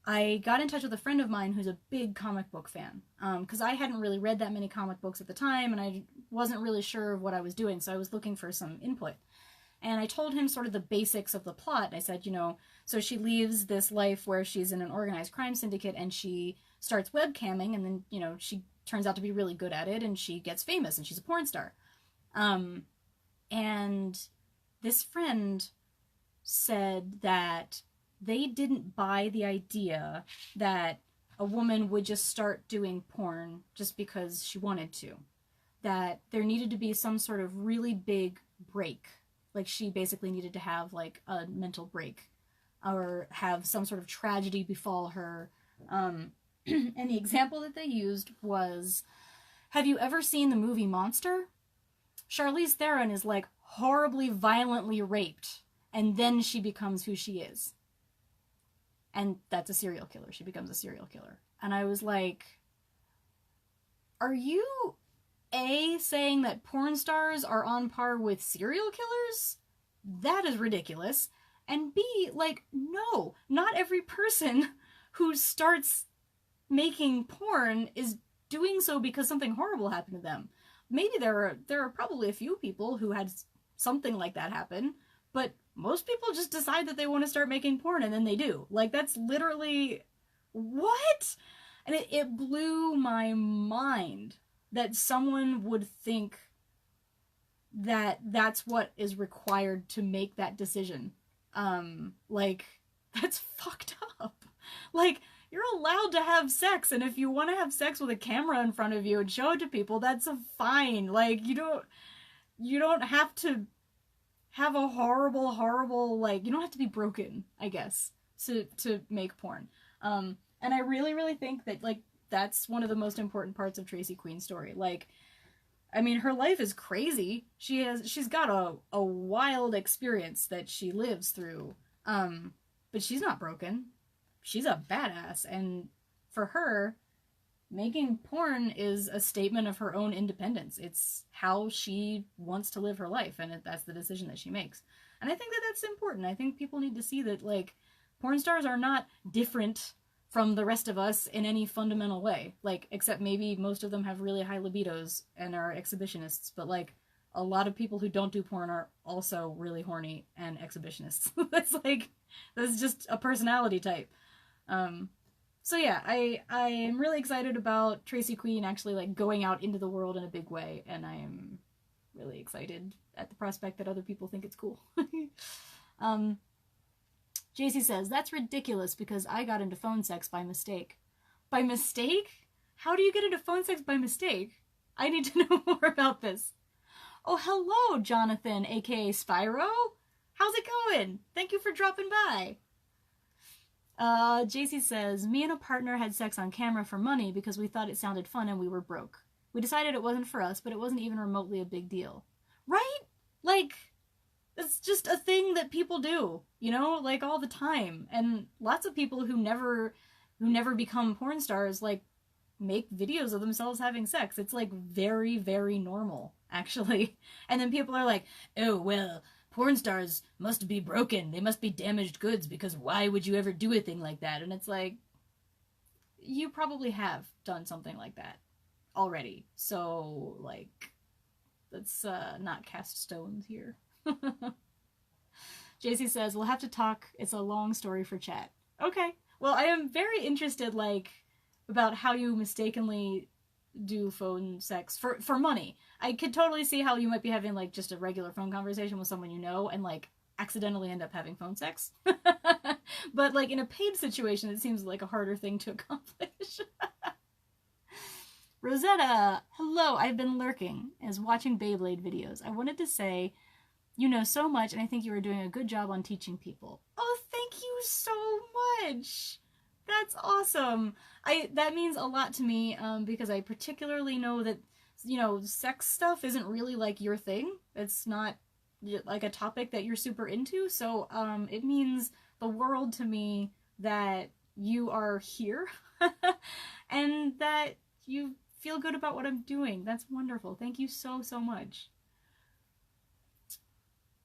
I got in touch with a friend of mine who's a big comic book fan. Because I hadn't really read that many comic books at the time, and I wasn't really sure of what I was doing, so I was looking for some input. And I told him sort of the basics of the plot. I said, you know, so she leaves this life where she's in an organized crime syndicate and she starts webcamming, and then, you know, she turns out to be really good at it and she gets famous and she's a porn star. And this friend said that they didn't buy the idea that a woman would just start doing porn just because she wanted to. That there needed to be some sort of really big break. Like, she basically needed to have, like, a mental break or have some sort of tragedy befall her. And the example that they used was, have you ever seen the movie Monster? Charlize Theron is, like, horribly, violently raped and then she becomes who she is. And that's a serial killer. She becomes a serial killer. And I was like, are you, A, saying that porn stars are on par with serial killers? That is ridiculous. And B, like, no, not every person who starts making porn is doing so because something horrible happened to them. Maybe there are probably a few people who had something like that happen, but most people just decide that they want to start making porn and then they do. Like, that's literally, what? And it blew my mind that someone would think that that's what is required to make that decision. Like, that's fucked up. Like, you're allowed to have sex, and if you want to have sex with a camera in front of you and show it to people, that's fine. Like, you don't have to have a horrible, like, you don't have to be broken, I guess, to make porn. And I really, really think that, like, that's one of the most important parts of Tracy Queen's story. Like, I mean, her life is crazy. She's got a wild experience that she lives through. But she's not broken. She's a badass. And for her, making porn is a statement of her own independence. It's how she wants to live her life, and that's the decision that she makes. And I think that that's important. I think people need to see that, like, porn stars are not different from the rest of us in any fundamental way. Like, except maybe most of them have really high libidos and are exhibitionists, but, like, a lot of people who don't do porn are also really horny and exhibitionists. That's just a personality type. So yeah, I am really excited about Tracy Queen actually, like, going out into the world in a big way, and I am really excited at the prospect that other people think it's cool. JC says, that's ridiculous because I got into phone sex by mistake. By mistake? How do you get into phone sex by mistake? I need to know more about this. Oh, hello, Jonathan, aka Spyro. How's it going? Thank you for dropping by. JC says, me and a partner had sex on camera for money because we thought it sounded fun and we were broke. We decided it wasn't for us, but it wasn't even remotely a big deal. Right? Like, it's just a thing that people do, you know, like, all the time. And lots of people who never become porn stars, like, make videos of themselves having sex. It's, like, very, very normal, actually. And then people are like, oh, well, porn stars must be broken. They must be damaged goods because why would you ever do a thing like that? And it's like, you probably have done something like that already. So, like, let's not cast stones here. JC says, we'll have to talk. It's a long story for chat. Okay. Well, I am very interested, like, about how you mistakenly do phone sex for money. I could totally see how you might be having, like, just a regular phone conversation with someone you know and, like, accidentally end up having phone sex. But, like, in a paid situation, it seems like a harder thing to accomplish. Rosetta, hello, I've been lurking as watching Beyblade videos. I wanted to say, you know so much, and I think you are doing a good job on teaching people. Oh, thank you so much! That's awesome. That means a lot to me, because I particularly know that, you know, sex stuff isn't really, like, your thing. It's not, like, a topic that you're super into, so, it means the world to me that you are here, and that you feel good about what I'm doing. That's wonderful. Thank you so, so much.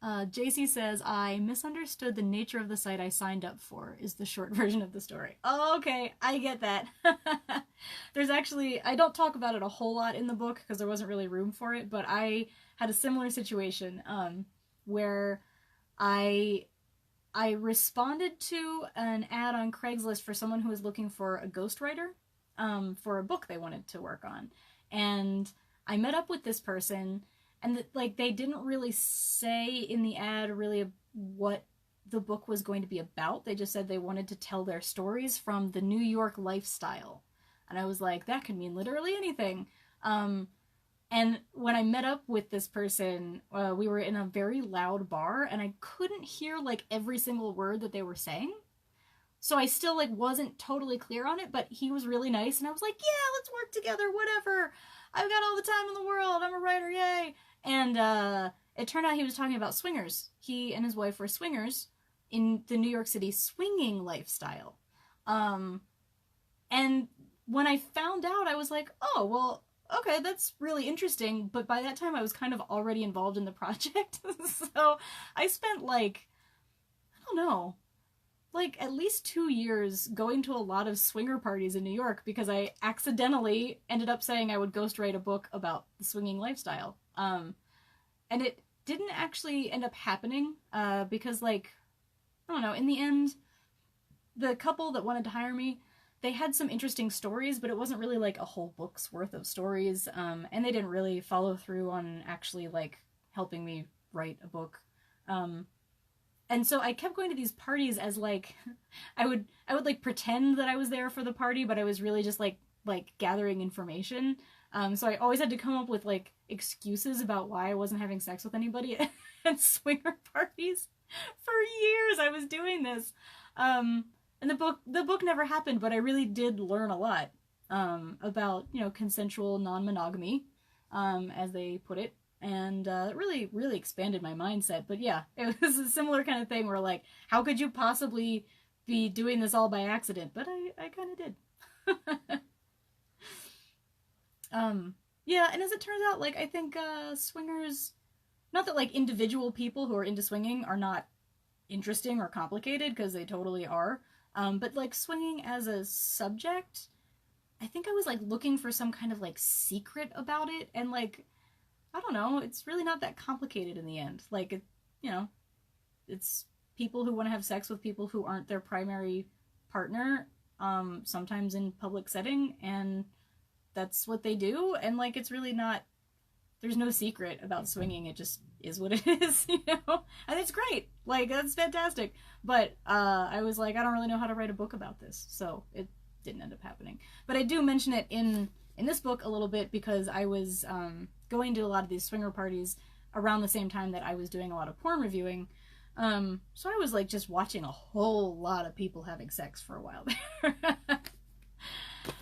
JC says, I misunderstood the nature of the site I signed up for, is the short version of the story. Oh, okay, I get that. There's actually, I don't talk about it a whole lot in the book because there wasn't really room for it, but I had a similar situation where I responded to an ad on Craigslist for someone who was looking for a ghostwriter for a book they wanted to work on. And I met up with this person, and like, they didn't really say in the ad really what the book was going to be about. They just said they wanted to tell their stories from the New York lifestyle. And I was like, that could mean literally anything. And when I met up with this person, we were in a very loud bar, and I couldn't hear, like, every single word that they were saying. So I still, like, wasn't totally clear on it, but he was really nice, and I was like, yeah, let's work together, whatever. I've got all the time in the world. I'm a writer, yay. And it turned out he was talking about swingers. He and his wife were swingers in the New York City swinging lifestyle. And when I found out, I was like, oh, well, okay, that's really interesting. But by that time, I was kind of already involved in the project. So I spent like, I don't know, like at least 2 years going to a lot of swinger parties in New York because I accidentally ended up saying I would ghostwrite a book about the swinging lifestyle. And it didn't actually end up happening because, like, I don't know, in the end, the couple that wanted to hire me, they had some interesting stories, but it wasn't really like a whole book's worth of stories, and they didn't really follow through on actually like helping me write a book. And so I kept going to these parties as like I would like pretend that I was there for the party, but I was really just like gathering information. So I always had to come up with like excuses about why I wasn't having sex with anybody at swinger parties. For years I was doing this. And the book never happened, but I really did learn a lot about, you know, consensual non-monogamy, as they put it. And it really, really expanded my mindset. But yeah, it was a similar kind of thing where, like, how could you possibly be doing this all by accident? But I kind of did. Yeah, and as it turns out, like, I think swingers, not that, like, individual people who are into swinging are not interesting or complicated, because they totally are, but, like, swinging as a subject, I think I was, like, looking for some kind of, like, secret about it, and, like, I don't know, it's really not that complicated in the end. Like, it, you know, it's people who want to have sex with people who aren't their primary partner, sometimes in public setting, and that's what they do, and, like, it's really not, there's no secret about swinging, it just is what it is, you know? And it's great, like, that's fantastic, but, I was like, I don't really know how to write a book about this, so it didn't end up happening. But I do mention it in this book a little bit because I was, going to a lot of these swinger parties around the same time that I was doing a lot of porn reviewing, so I was, like, just watching a whole lot of people having sex for a while there.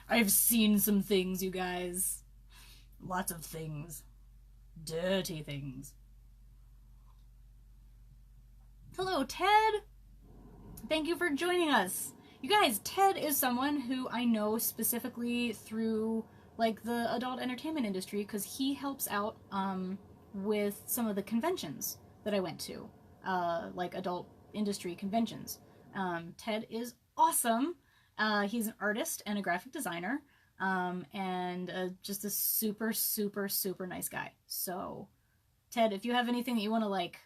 I've seen some things, you guys. Lots of things. Dirty things. Hello, Ted! Thank you for joining us. You guys, Ted is someone who I know specifically through, like, the adult entertainment industry, because he helps out with some of the conventions that I went to, like adult industry conventions. Ted is awesome. He's an artist and a graphic designer, and just a super, super, super nice guy. So, Ted, if you have anything that you want to, like,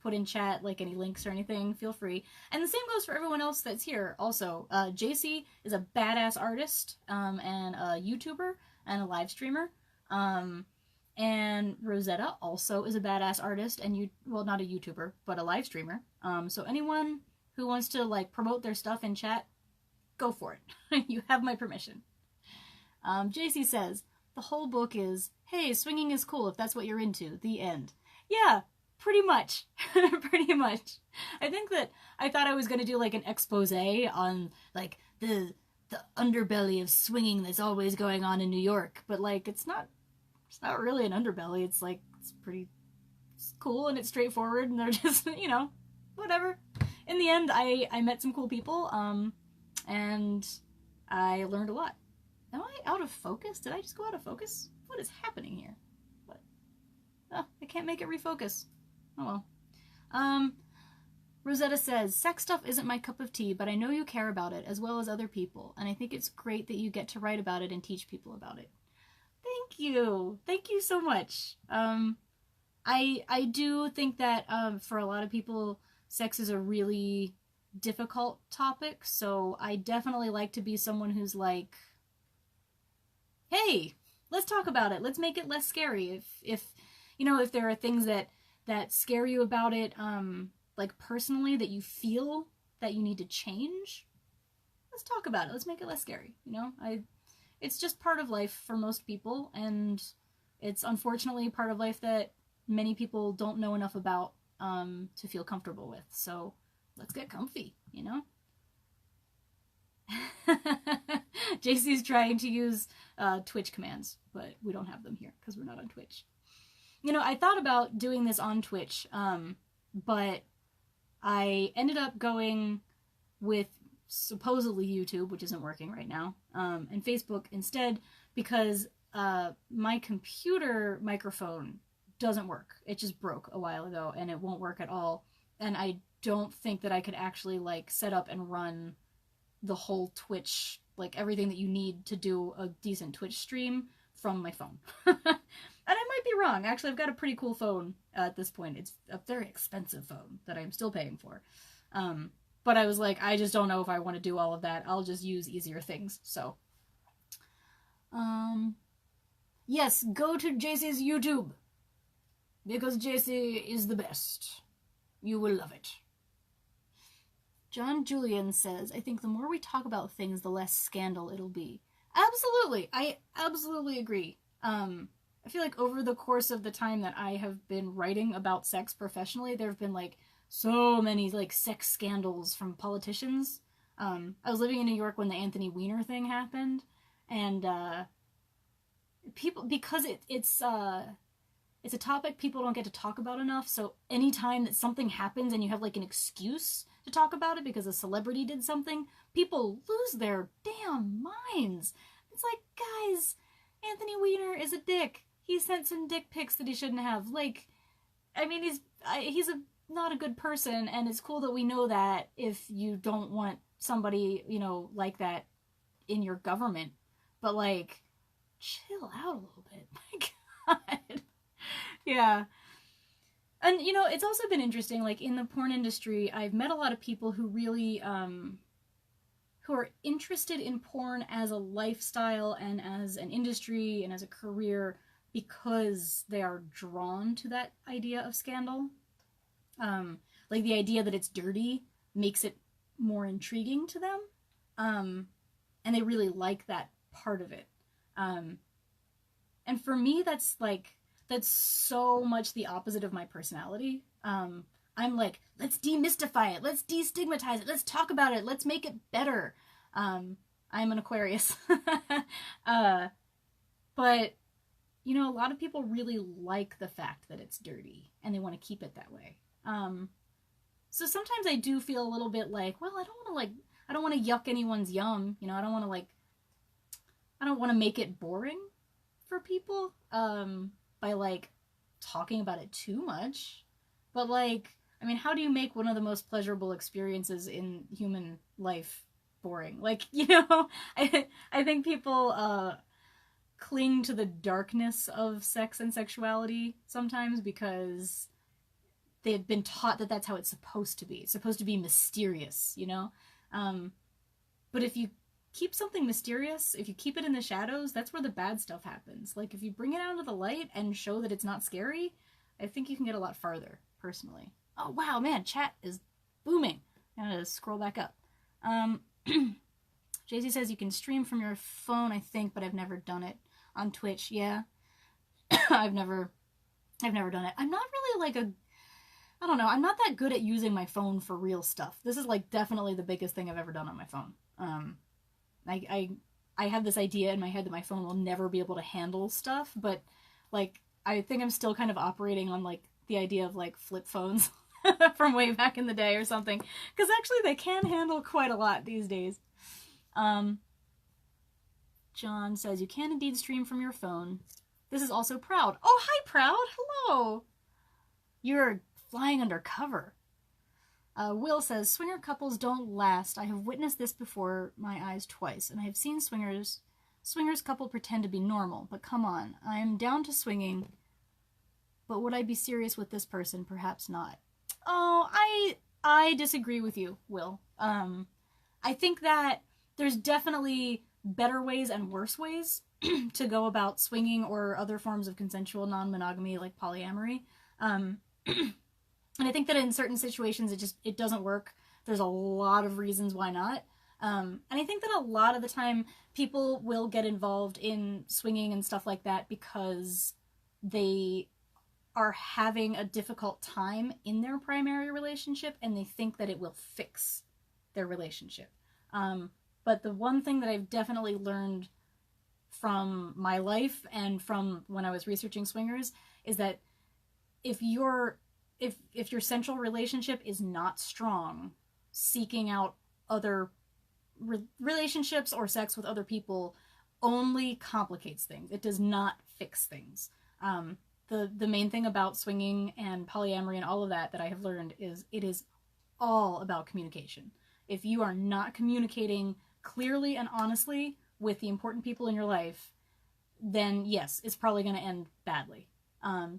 put in chat, like any links or anything, feel free. And the same goes for everyone else that's here also. JC is a badass artist, and a YouTuber and a live streamer. And Rosetta also is a badass artist and well, not a YouTuber, but a live streamer. So anyone who wants to, like, promote their stuff in chat, go for it. You have my permission. JC says, the whole book is, hey, swinging is cool if that's what you're into. The end. Yeah, pretty much. Pretty much. I think that I thought I was going to do, like, an expose on, like, the underbelly of swinging that's always going on in New York. But, like, it's not really an underbelly. It's, like, it's cool and it's straightforward and they're just, you know, whatever. In the end, I met some cool people, and I learned a lot. Am I out of focus? Did I just go out of focus? What is happening here? What? Oh, I can't make it refocus. Oh well. Rosetta says, sex stuff isn't my cup of tea, but I know you care about it as well as other people, and I think it's great that you get to write about it and teach people about it. Thank you. Thank you so much. I do think that, for a lot of people, sex is a really difficult topic, so I definitely like to be someone who's like, hey, let's talk about it. Let's make it less scary. If you know, if there are things that scare you about it, like personally, that you feel that you need to change, let's talk about it. Let's make it less scary. You know, it's just part of life for most people, and it's unfortunately part of life that many people don't know enough about to feel comfortable with. So let's get comfy, you know? JC's trying to use Twitch commands, but we don't have them here because we're not on Twitch. you know, I thought about doing this on Twitch, but I ended up going with supposedly YouTube, which isn't working right now, and Facebook instead, because my computer microphone doesn't work. It just broke a while ago, and it won't work at all. And I don't think that I could actually, like, set up and run the whole Twitch, like, everything that you need to do a decent Twitch stream from my phone. And I might be wrong. Actually, I've got a pretty cool phone at this point. It's a very expensive phone that I'm still paying for. But I was like, I just don't know if I want to do all of that. I'll just use easier things. So, yes, go to JC's YouTube. Because JC is the best. You will love it. John Julian says, I think the more we talk about things, the less scandal it'll be. Absolutely. I absolutely agree. I feel like over the course of the time that I have been writing about sex professionally, there have been, like, so many, like, sex scandals from politicians. I was living in New York when the Anthony Weiner thing happened, and people, because it's a topic people don't get to talk about enough, so anytime that something happens and you have, like, an excuse to talk about it because a celebrity did something, people lose their damn minds. It's like, guys, Anthony Weiner is a dick. He sent some dick pics that he shouldn't have. Like, I mean, he's not a good person, and it's cool that we know that if you don't want somebody, you know, like that in your government. But, like, chill out a little bit. My God. Yeah. And, you know, it's also been interesting, like, in the porn industry, I've met a lot of people who really, who are interested in porn as a lifestyle and as an industry and as a career because they are drawn to that idea of scandal. Like, the idea that it's dirty makes it more intriguing to them. And they really like that part of it. And for me, that's so much the opposite of my personality. I'm like, let's demystify it, let's destigmatize it, let's talk about it, let's make it better. I'm an Aquarius. But, you know, a lot of people really like the fact that it's dirty, and they want to keep it that way. So sometimes I do feel a little bit like, well, I don't want to yuck anyone's yum, you know, I don't want to make it boring for people, by, like, talking about it too much. But, like, I mean, how do you make one of the most pleasurable experiences in human life boring? Like, you know, I think people, cling to the darkness of sex and sexuality sometimes because they've been taught that that's how it's supposed to be. It's supposed to be mysterious, you know? But if you keep something mysterious, if you keep it in the shadows, that's where the bad stuff happens. Like, if you bring it out into the light and show that it's not scary, I think you can get a lot farther, personally. Oh, wow, man, chat is booming. I'm gonna scroll back up. JC says you can stream from your phone, I think, but I've never done it. On Twitch, yeah. I've never done it. I'm not really, like, I don't know, I'm not that good at using my phone for real stuff. This is, like, definitely the biggest thing I've ever done on my phone. I have this idea in my head that my phone will never be able to handle stuff, but, like, I think I'm still kind of operating on, like, the idea of, like, flip phones from way back in the day or something, because actually they can handle quite a lot these days. John says, you can indeed stream from your phone. This is also Proud. Oh, hi, Proud. Hello. You're flying undercover. Will says, swinger couples don't last. I have witnessed this before my eyes twice, and I have seen swingers couple pretend to be normal, but come on. I am down to swinging, but would I be serious with this person? Perhaps not. Oh, I disagree with you, Will. I think that there's definitely better ways and worse ways to go about swinging or other forms of consensual non-monogamy, like polyamory. And I think that in certain situations it doesn't work. There's a lot of reasons why not. And I think that a lot of the time people will get involved in swinging and stuff like that because they are having a difficult time in their primary relationship and they think that it will fix their relationship. But the one thing that I've definitely learned from my life and from when I was researching swingers is that if your central relationship is not strong, seeking out other relationships or sex with other people only complicates things. It does not fix things. The main thing about swinging and polyamory and all of that I have learned is it is all about communication. If you are not communicating clearly and honestly with the important people in your life, then yes, it's probably going to end badly,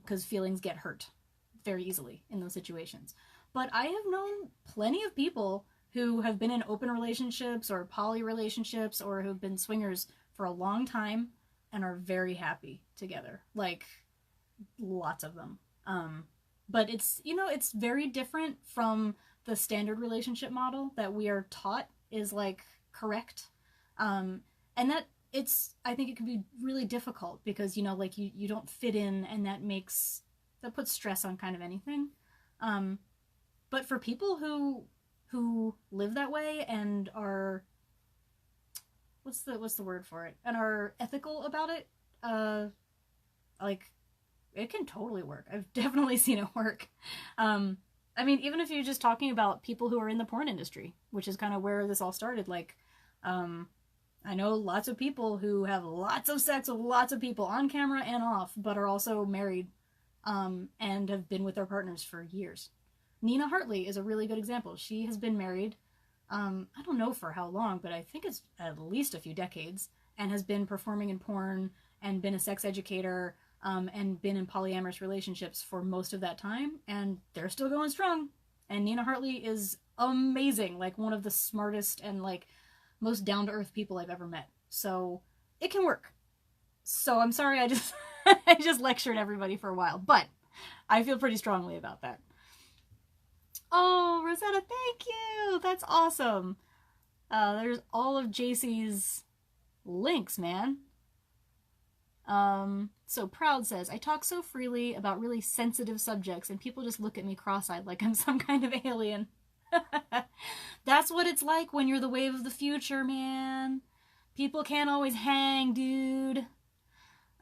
because feelings get hurt very easily in those situations. But I have known plenty of people who have been in open relationships or poly relationships or who've been swingers for a long time and are very happy together. Like, lots of them. But it's, it's very different from the standard relationship model that we are taught is, like, correct. And that I think it can be really difficult because, like, you don't fit in, and that puts stress on kind of anything. But for people who live that way and are, what's the word for it, and are ethical about it, like, it can totally work. I've definitely seen it work. I mean, even if you're just talking about people who are in the porn industry, which is kind of where this all started, like, I know lots of people who have lots of sex with lots of people on camera and off, but are also married, and have been with their partners for years. Nina Hartley is a really good example. She has been married, I don't know for how long, but I think it's at least a few decades, and has been performing in porn and been a sex educator, and been in polyamorous relationships for most of that time, and they're still going strong. And Nina Hartley is amazing, like one of the smartest and like most down-to-earth people I've ever met. So it can work. So I'm sorry I just I just lectured everybody for a while, but I feel pretty strongly about that. Oh, Rosetta, thank you! That's awesome! There's all of JC's links, man. So Proud says, I talk so freely about really sensitive subjects and people just look at me cross-eyed like I'm some kind of alien. That's what it's like when you're the wave of the future, man. People can't always hang, dude.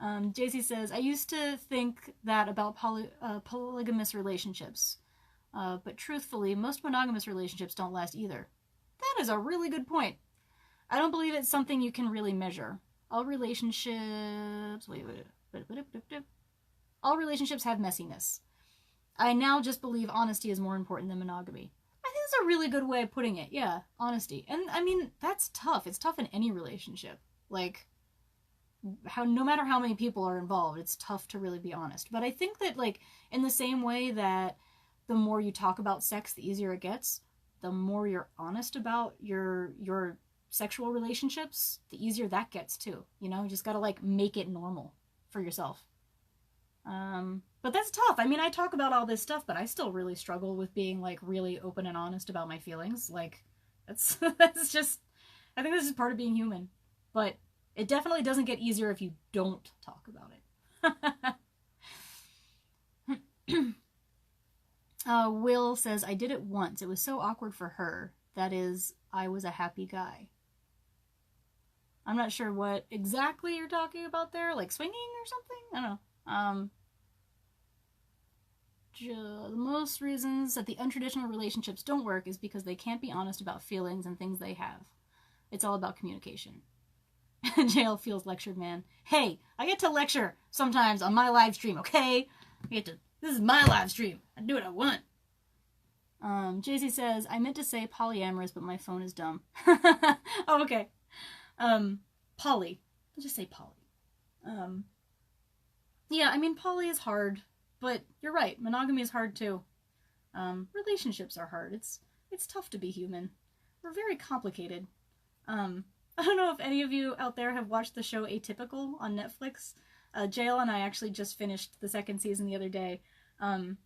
JC says, I used to think that about polygamous relationships. But truthfully, most monogamous relationships don't last either. That is a really good point. I don't believe it's something you can really measure. All relationships... All relationships have messiness. I now just believe honesty is more important than monogamy. I think that's a really good way of putting it. Yeah, honesty. And, I mean, that's tough. It's tough in any relationship. Like, no matter how many people are involved, it's tough to really be honest. But I think that, like, in the same way that the more you talk about sex, the easier it gets, the more you're honest about your sexual relationships, the easier that gets too. You just gotta, like, make it normal for yourself. But that's tough. I mean, I talk about all this stuff, but I still really struggle with being, like, really open and honest about my feelings. Like, that's just, I think this is part of being human. But it definitely doesn't get easier if you don't talk about it. Will says, I did it once. It was so awkward for her. That is, I was a happy guy. I'm not sure what exactly you're talking about there, like swinging or something? I don't know. The most reasons that the untraditional relationships don't work is because they can't be honest about feelings and things they have. It's all about communication. JL feels lectured, man. Hey, I get to lecture sometimes on my live stream, okay? This is my live stream. I do what I want. JC says, I meant to say polyamorous, but my phone is dumb. Oh, okay. Poly. I'll just say poly. Yeah, I mean, poly is hard, but you're right. Monogamy is hard too. Relationships are hard. It's tough to be human. We're very complicated. I don't know if any of you out there have watched the show Atypical on Netflix. JL and I actually just finished the second season the other day. And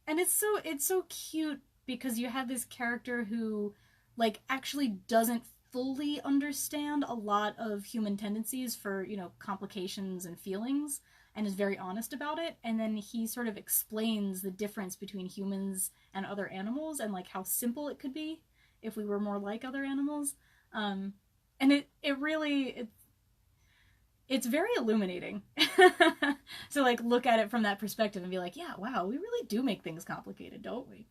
it's so cute because you have this character who, like, actually doesn't fully understand a lot of human tendencies for, complications and feelings, and is very honest about it. And then he sort of explains the difference between humans and other animals and, like, how simple it could be if we were more like other animals. And it really it's very illuminating. So like look at it from that perspective and be like, yeah, wow, we really do make things complicated, don't we?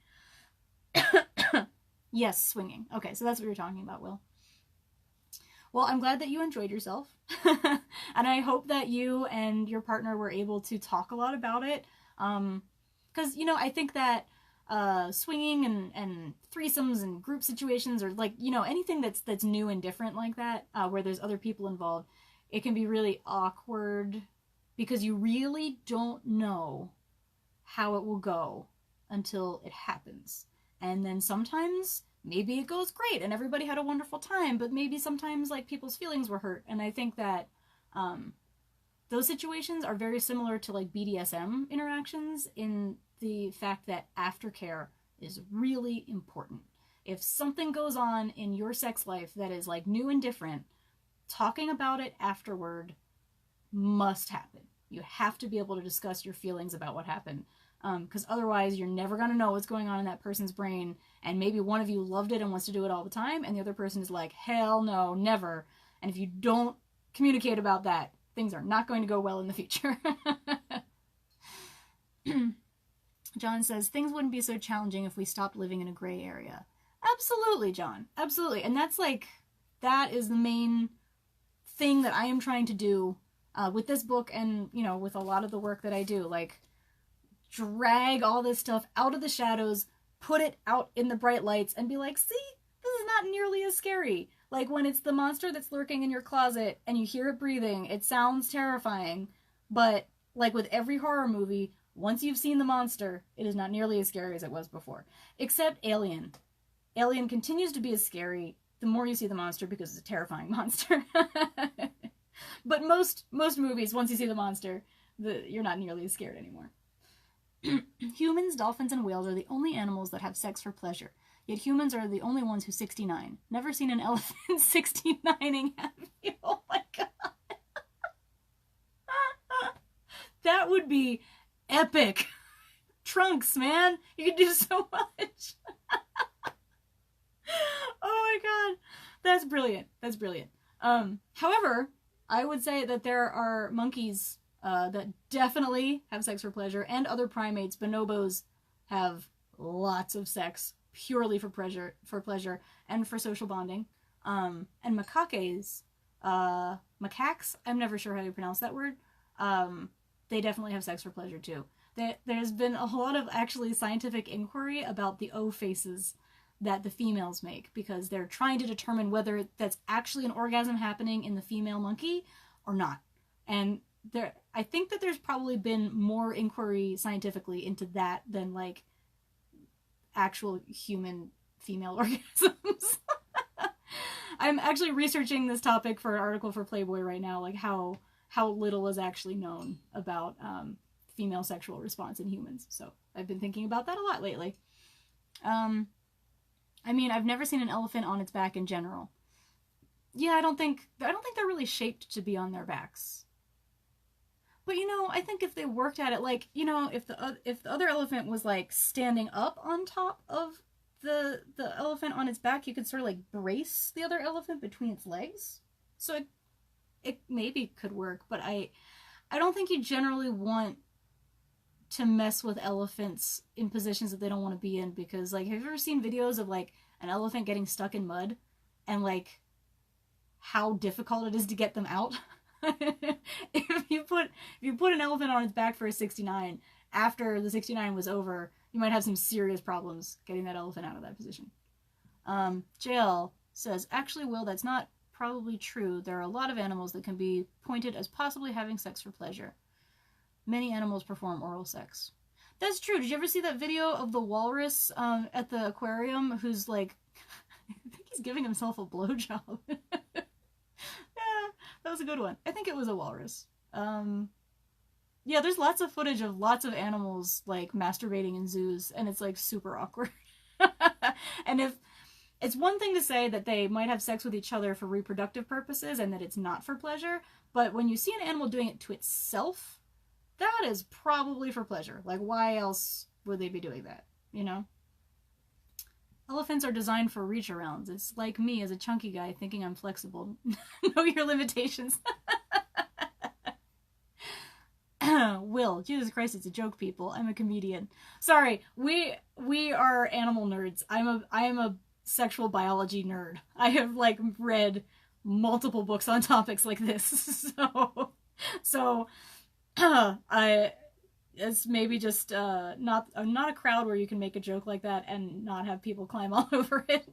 Yes, swinging. Okay, so that's what you're talking about, Will. Well, I'm glad that you enjoyed yourself. And I hope that you and your partner were able to talk a lot about it. Because, you know, I think that swinging and threesomes and group situations, or like, you know, anything that's new and different like that, where there's other people involved, it can be really awkward because you really don't know how it will go until it happens. And then sometimes maybe it goes great and everybody had a wonderful time, but maybe sometimes like people's feelings were hurt. And I think that those situations are very similar to like BDSM interactions in the fact that aftercare is really important. If something goes on in your sex life that is like new and different, talking about it afterward must happen. You have to be able to discuss your feelings about what happened. Because otherwise you're never going to know what's going on in that person's brain, and maybe one of you loved it and wants to do it all the time, and the other person is like, hell no, never. And if you don't communicate about that, things are not going to go well in the future. John says, things wouldn't be so challenging if we stopped living in a gray area. Absolutely, John. Absolutely. And that's like, that is the main thing that I am trying to do with this book and, you know, with a lot of the work that I do. Like, drag all this stuff out of the shadows, put it out in the bright lights, and be like, see, this is not nearly as scary. Like when it's the monster that's lurking in your closet and you hear it breathing, it sounds terrifying, but like with every horror movie, once you've seen the monster, it is not nearly as scary as it was before. Except Alien. Alien continues to be as scary the more you see the monster because it's a terrifying monster. But most movies, once you see the monster, you're not nearly as scared anymore. Humans, dolphins, and whales are the only animals that have sex for pleasure. Yet humans are the only ones who 69. Never seen an elephant 69ing, have you? Oh my god. That would be epic. Trunks, man. You could do so much. Oh my god. That's brilliant. That's brilliant. However, I would say that there are monkeys that definitely have sex for pleasure, and other primates. Bonobos have lots of sex purely for pleasure and for social bonding. And macaques, macaques, I'm never sure how you pronounce that word. They definitely have sex for pleasure too. There's been a lot of actually scientific inquiry about the O faces that the females make, because they're trying to determine whether that's actually an orgasm happening in the female monkey or not. And I think that there's probably been more inquiry scientifically into that than like actual human female orgasms. I'm actually researching this topic for an article for Playboy right now, like how little is actually known about female sexual response in humans. So I've been thinking about that a lot lately. I mean, I've never seen an elephant on its back in general. Yeah, I don't think they're really shaped to be on their backs. But, you know, I think if they worked at it, like, you know, if the other elephant was, like, standing up on top of the elephant on its back, you could sort of, like, brace the other elephant between its legs. So it maybe could work, but I don't think you generally want to mess with elephants in positions that they don't want to be in, because, like, have you ever seen videos of, like, an elephant getting stuck in mud and, like, how difficult it is to get them out? If you put an elephant on its back for a 69, after the 69 was over, you might have some serious problems getting that elephant out of that position. JL says, actually, Will, that's not probably true. There are a lot of animals that can be pointed as possibly having sex for pleasure. Many animals perform oral sex. That's true. Did you ever see that video of the walrus at the aquarium who's like, I think he's giving himself a blowjob. That was a good one. I think it was a walrus. Yeah, there's lots of footage of lots of animals, like, masturbating in zoos, and it's, like, super awkward. And if it's one thing to say that they might have sex with each other for reproductive purposes and that it's not for pleasure, but when you see an animal doing it to itself, that is probably for pleasure. Like, why else would they be doing that, you know? Elephants are designed for reach-arounds. It's like me as a chunky guy thinking I'm flexible. Know your limitations. Will, Jesus Christ, it's a joke, people. I'm a comedian. Sorry, we are animal nerds. I am a sexual biology nerd. I have like read multiple books on topics like this. So it's maybe just not a crowd where you can make a joke like that and not have people climb all over it.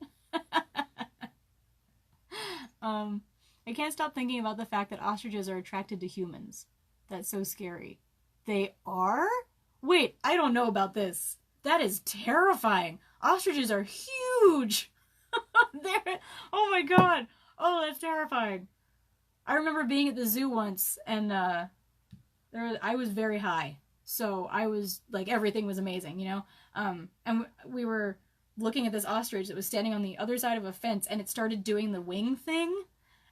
I can't stop thinking about the fact that ostriches are attracted to humans. That's so scary. They are? Wait, I don't know about this. That is terrifying. Ostriches are huge. Oh my god. Oh, that's terrifying. I remember being at the zoo once, and I was very high. So I was, like, everything was amazing, you know? And we were looking at this ostrich that was standing on the other side of a fence, and it started doing the wing thing.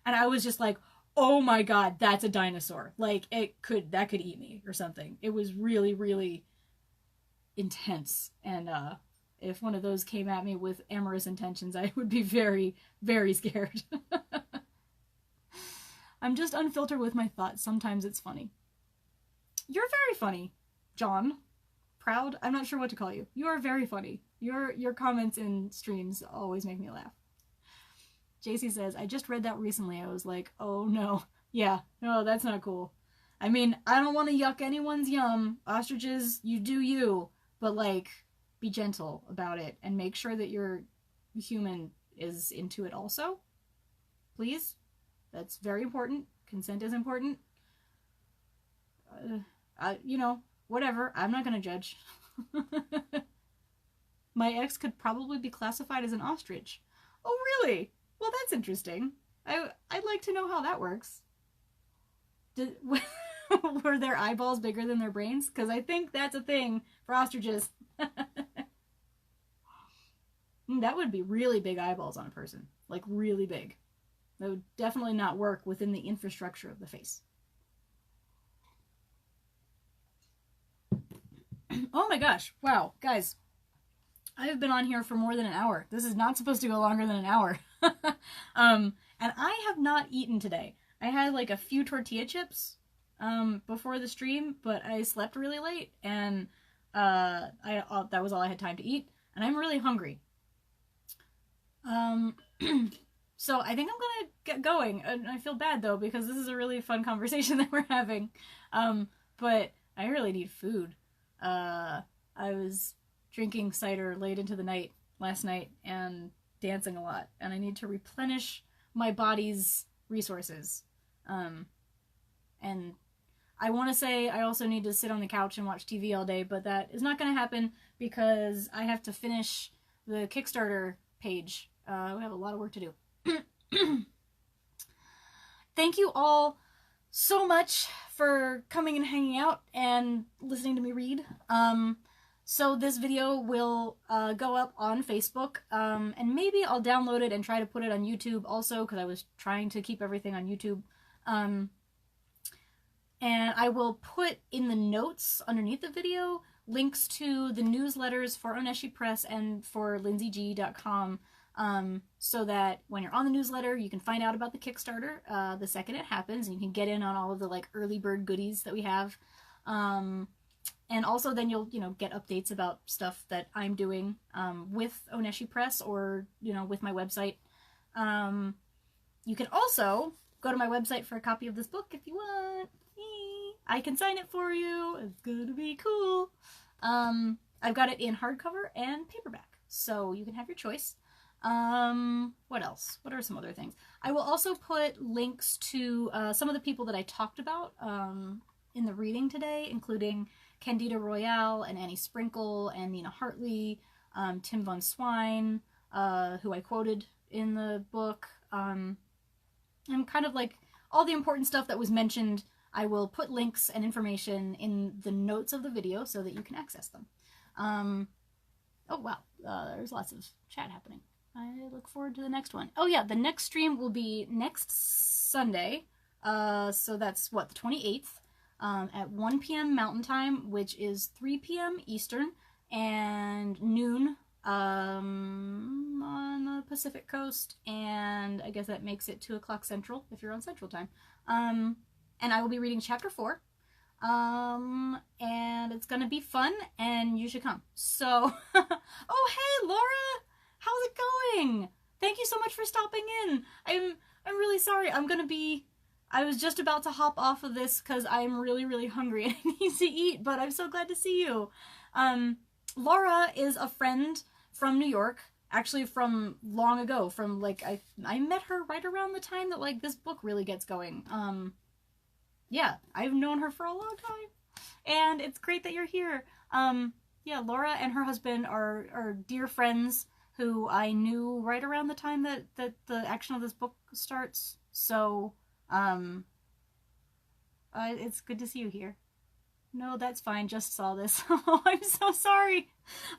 And I was just like, oh my god, that's a dinosaur. Like, that could eat me or something. It was really, really intense. And if one of those came at me with amorous intentions, I would be very, very scared. I'm just unfiltered with my thoughts. Sometimes it's funny. You're very funny, John. Proud? I'm not sure what to call you. You are very funny. Your comments in streams always make me laugh. JC says, I just read that recently. I was like, oh no. Yeah, no, that's not cool. I mean, I don't want to yuck anyone's yum. Ostriches, you do you. But, like, be gentle about it and make sure that your human is into it also. Please. That's very important. Consent is important. You know, whatever. I'm not going to judge. My ex could probably be classified as an ostrich. Oh, really? Well, that's interesting. I'd like to know how that works. Were their eyeballs bigger than their brains? Because I think that's a thing for ostriches. That would be really big eyeballs on a person. Like, really big. That would definitely not work within the infrastructure of the face. Oh my gosh. Wow. Guys, I have been on here for more than an hour. This is not supposed to go longer than an hour. And I have not eaten today. I had like a few tortilla chips before the stream, but I slept really late, and that was all I had time to eat, and I'm really hungry. So I think I'm gonna get going, and I feel bad though because this is a really fun conversation that we're having. But I really need food. I was drinking cider late into the night last night and dancing a lot, and I need to replenish my body's resources. And I want to say I also need to sit on the couch and watch TV all day, but that is not going to happen because I have to finish the Kickstarter page. We have a lot of work to do. Thank you all so much for coming and hanging out and listening to me read. So this video will go up on Facebook, and maybe I'll download it and try to put it on YouTube also, because I was trying to keep everything on YouTube. And I will put in the notes underneath the video links to the newsletters for Oneshi Press and for lynseyg.com, so that when you're on the newsletter, you can find out about the Kickstarter the second it happens, and you can get in on all of the like early bird goodies that we have. And also then you'll, get updates about stuff that I'm doing with Oneshi Press or, with my website. You can also go to my website for a copy of this book if you want. I can sign it for you. It's gonna be cool. I've got it in hardcover and paperback, so you can have your choice. What else? What are some other things? I will also put links to some of the people that I talked about in the reading today, including Candida Royale and Annie Sprinkle and Nina Hartley, Tim von Swine, who I quoted in the book, and kind of like all the important stuff that was mentioned. I will put links and information in the notes of the video so that you can access them. Oh wow, there's lots of chat happening. I look forward to the next one. Oh yeah, the next stream will be next Sunday, so that's what, the 28th, at 1 p.m. Mountain Time, which is 3 p.m. Eastern, and noon on the Pacific Coast, and I guess that makes it 2 o'clock Central if you're on Central Time. And I will be reading Chapter 4. And it's gonna be fun, and you should come. So, oh hey Laura, how's it going? Thank you so much for stopping in. I'm really sorry. I was just about to hop off of this because I'm really hungry and I need to eat, but I'm so glad to see you. Laura is a friend from New York, actually from long ago, from like, I met her right around the time that like this book really gets going. Yeah, I've known her for a long time, and it's great that you're here. Yeah, Laura and her husband are dear friends who I knew right around the time that the action of this book starts. So, it's good to see you here. No, that's fine. Just saw this. Oh, I'm so sorry.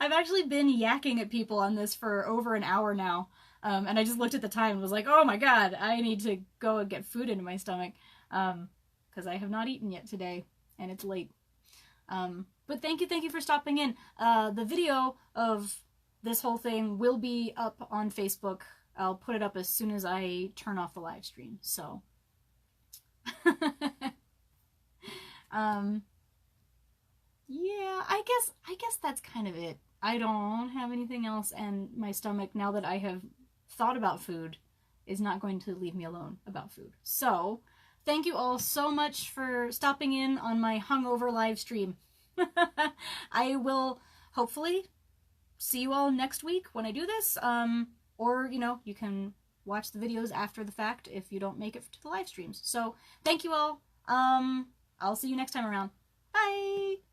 I've actually been yakking at people on this for over an hour now. And I just looked at the time and was like, oh my god, I need to go and get food into my stomach. Because I have not eaten yet today, and it's late. But thank you for stopping in. The video of this whole thing will be up on Facebook. I'll put it up as soon as I turn off the live stream, so. Yeah, I guess that's kind of it. I don't have anything else, and my stomach, now that I have thought about food, is not going to leave me alone about food. So, thank you all so much for stopping in on my hungover live stream. I will hopefully see you all next week when I do this, or, you know, you can watch the videos after the fact if you don't make it to the live streams. So, thank you all. I'll see you next time around. Bye!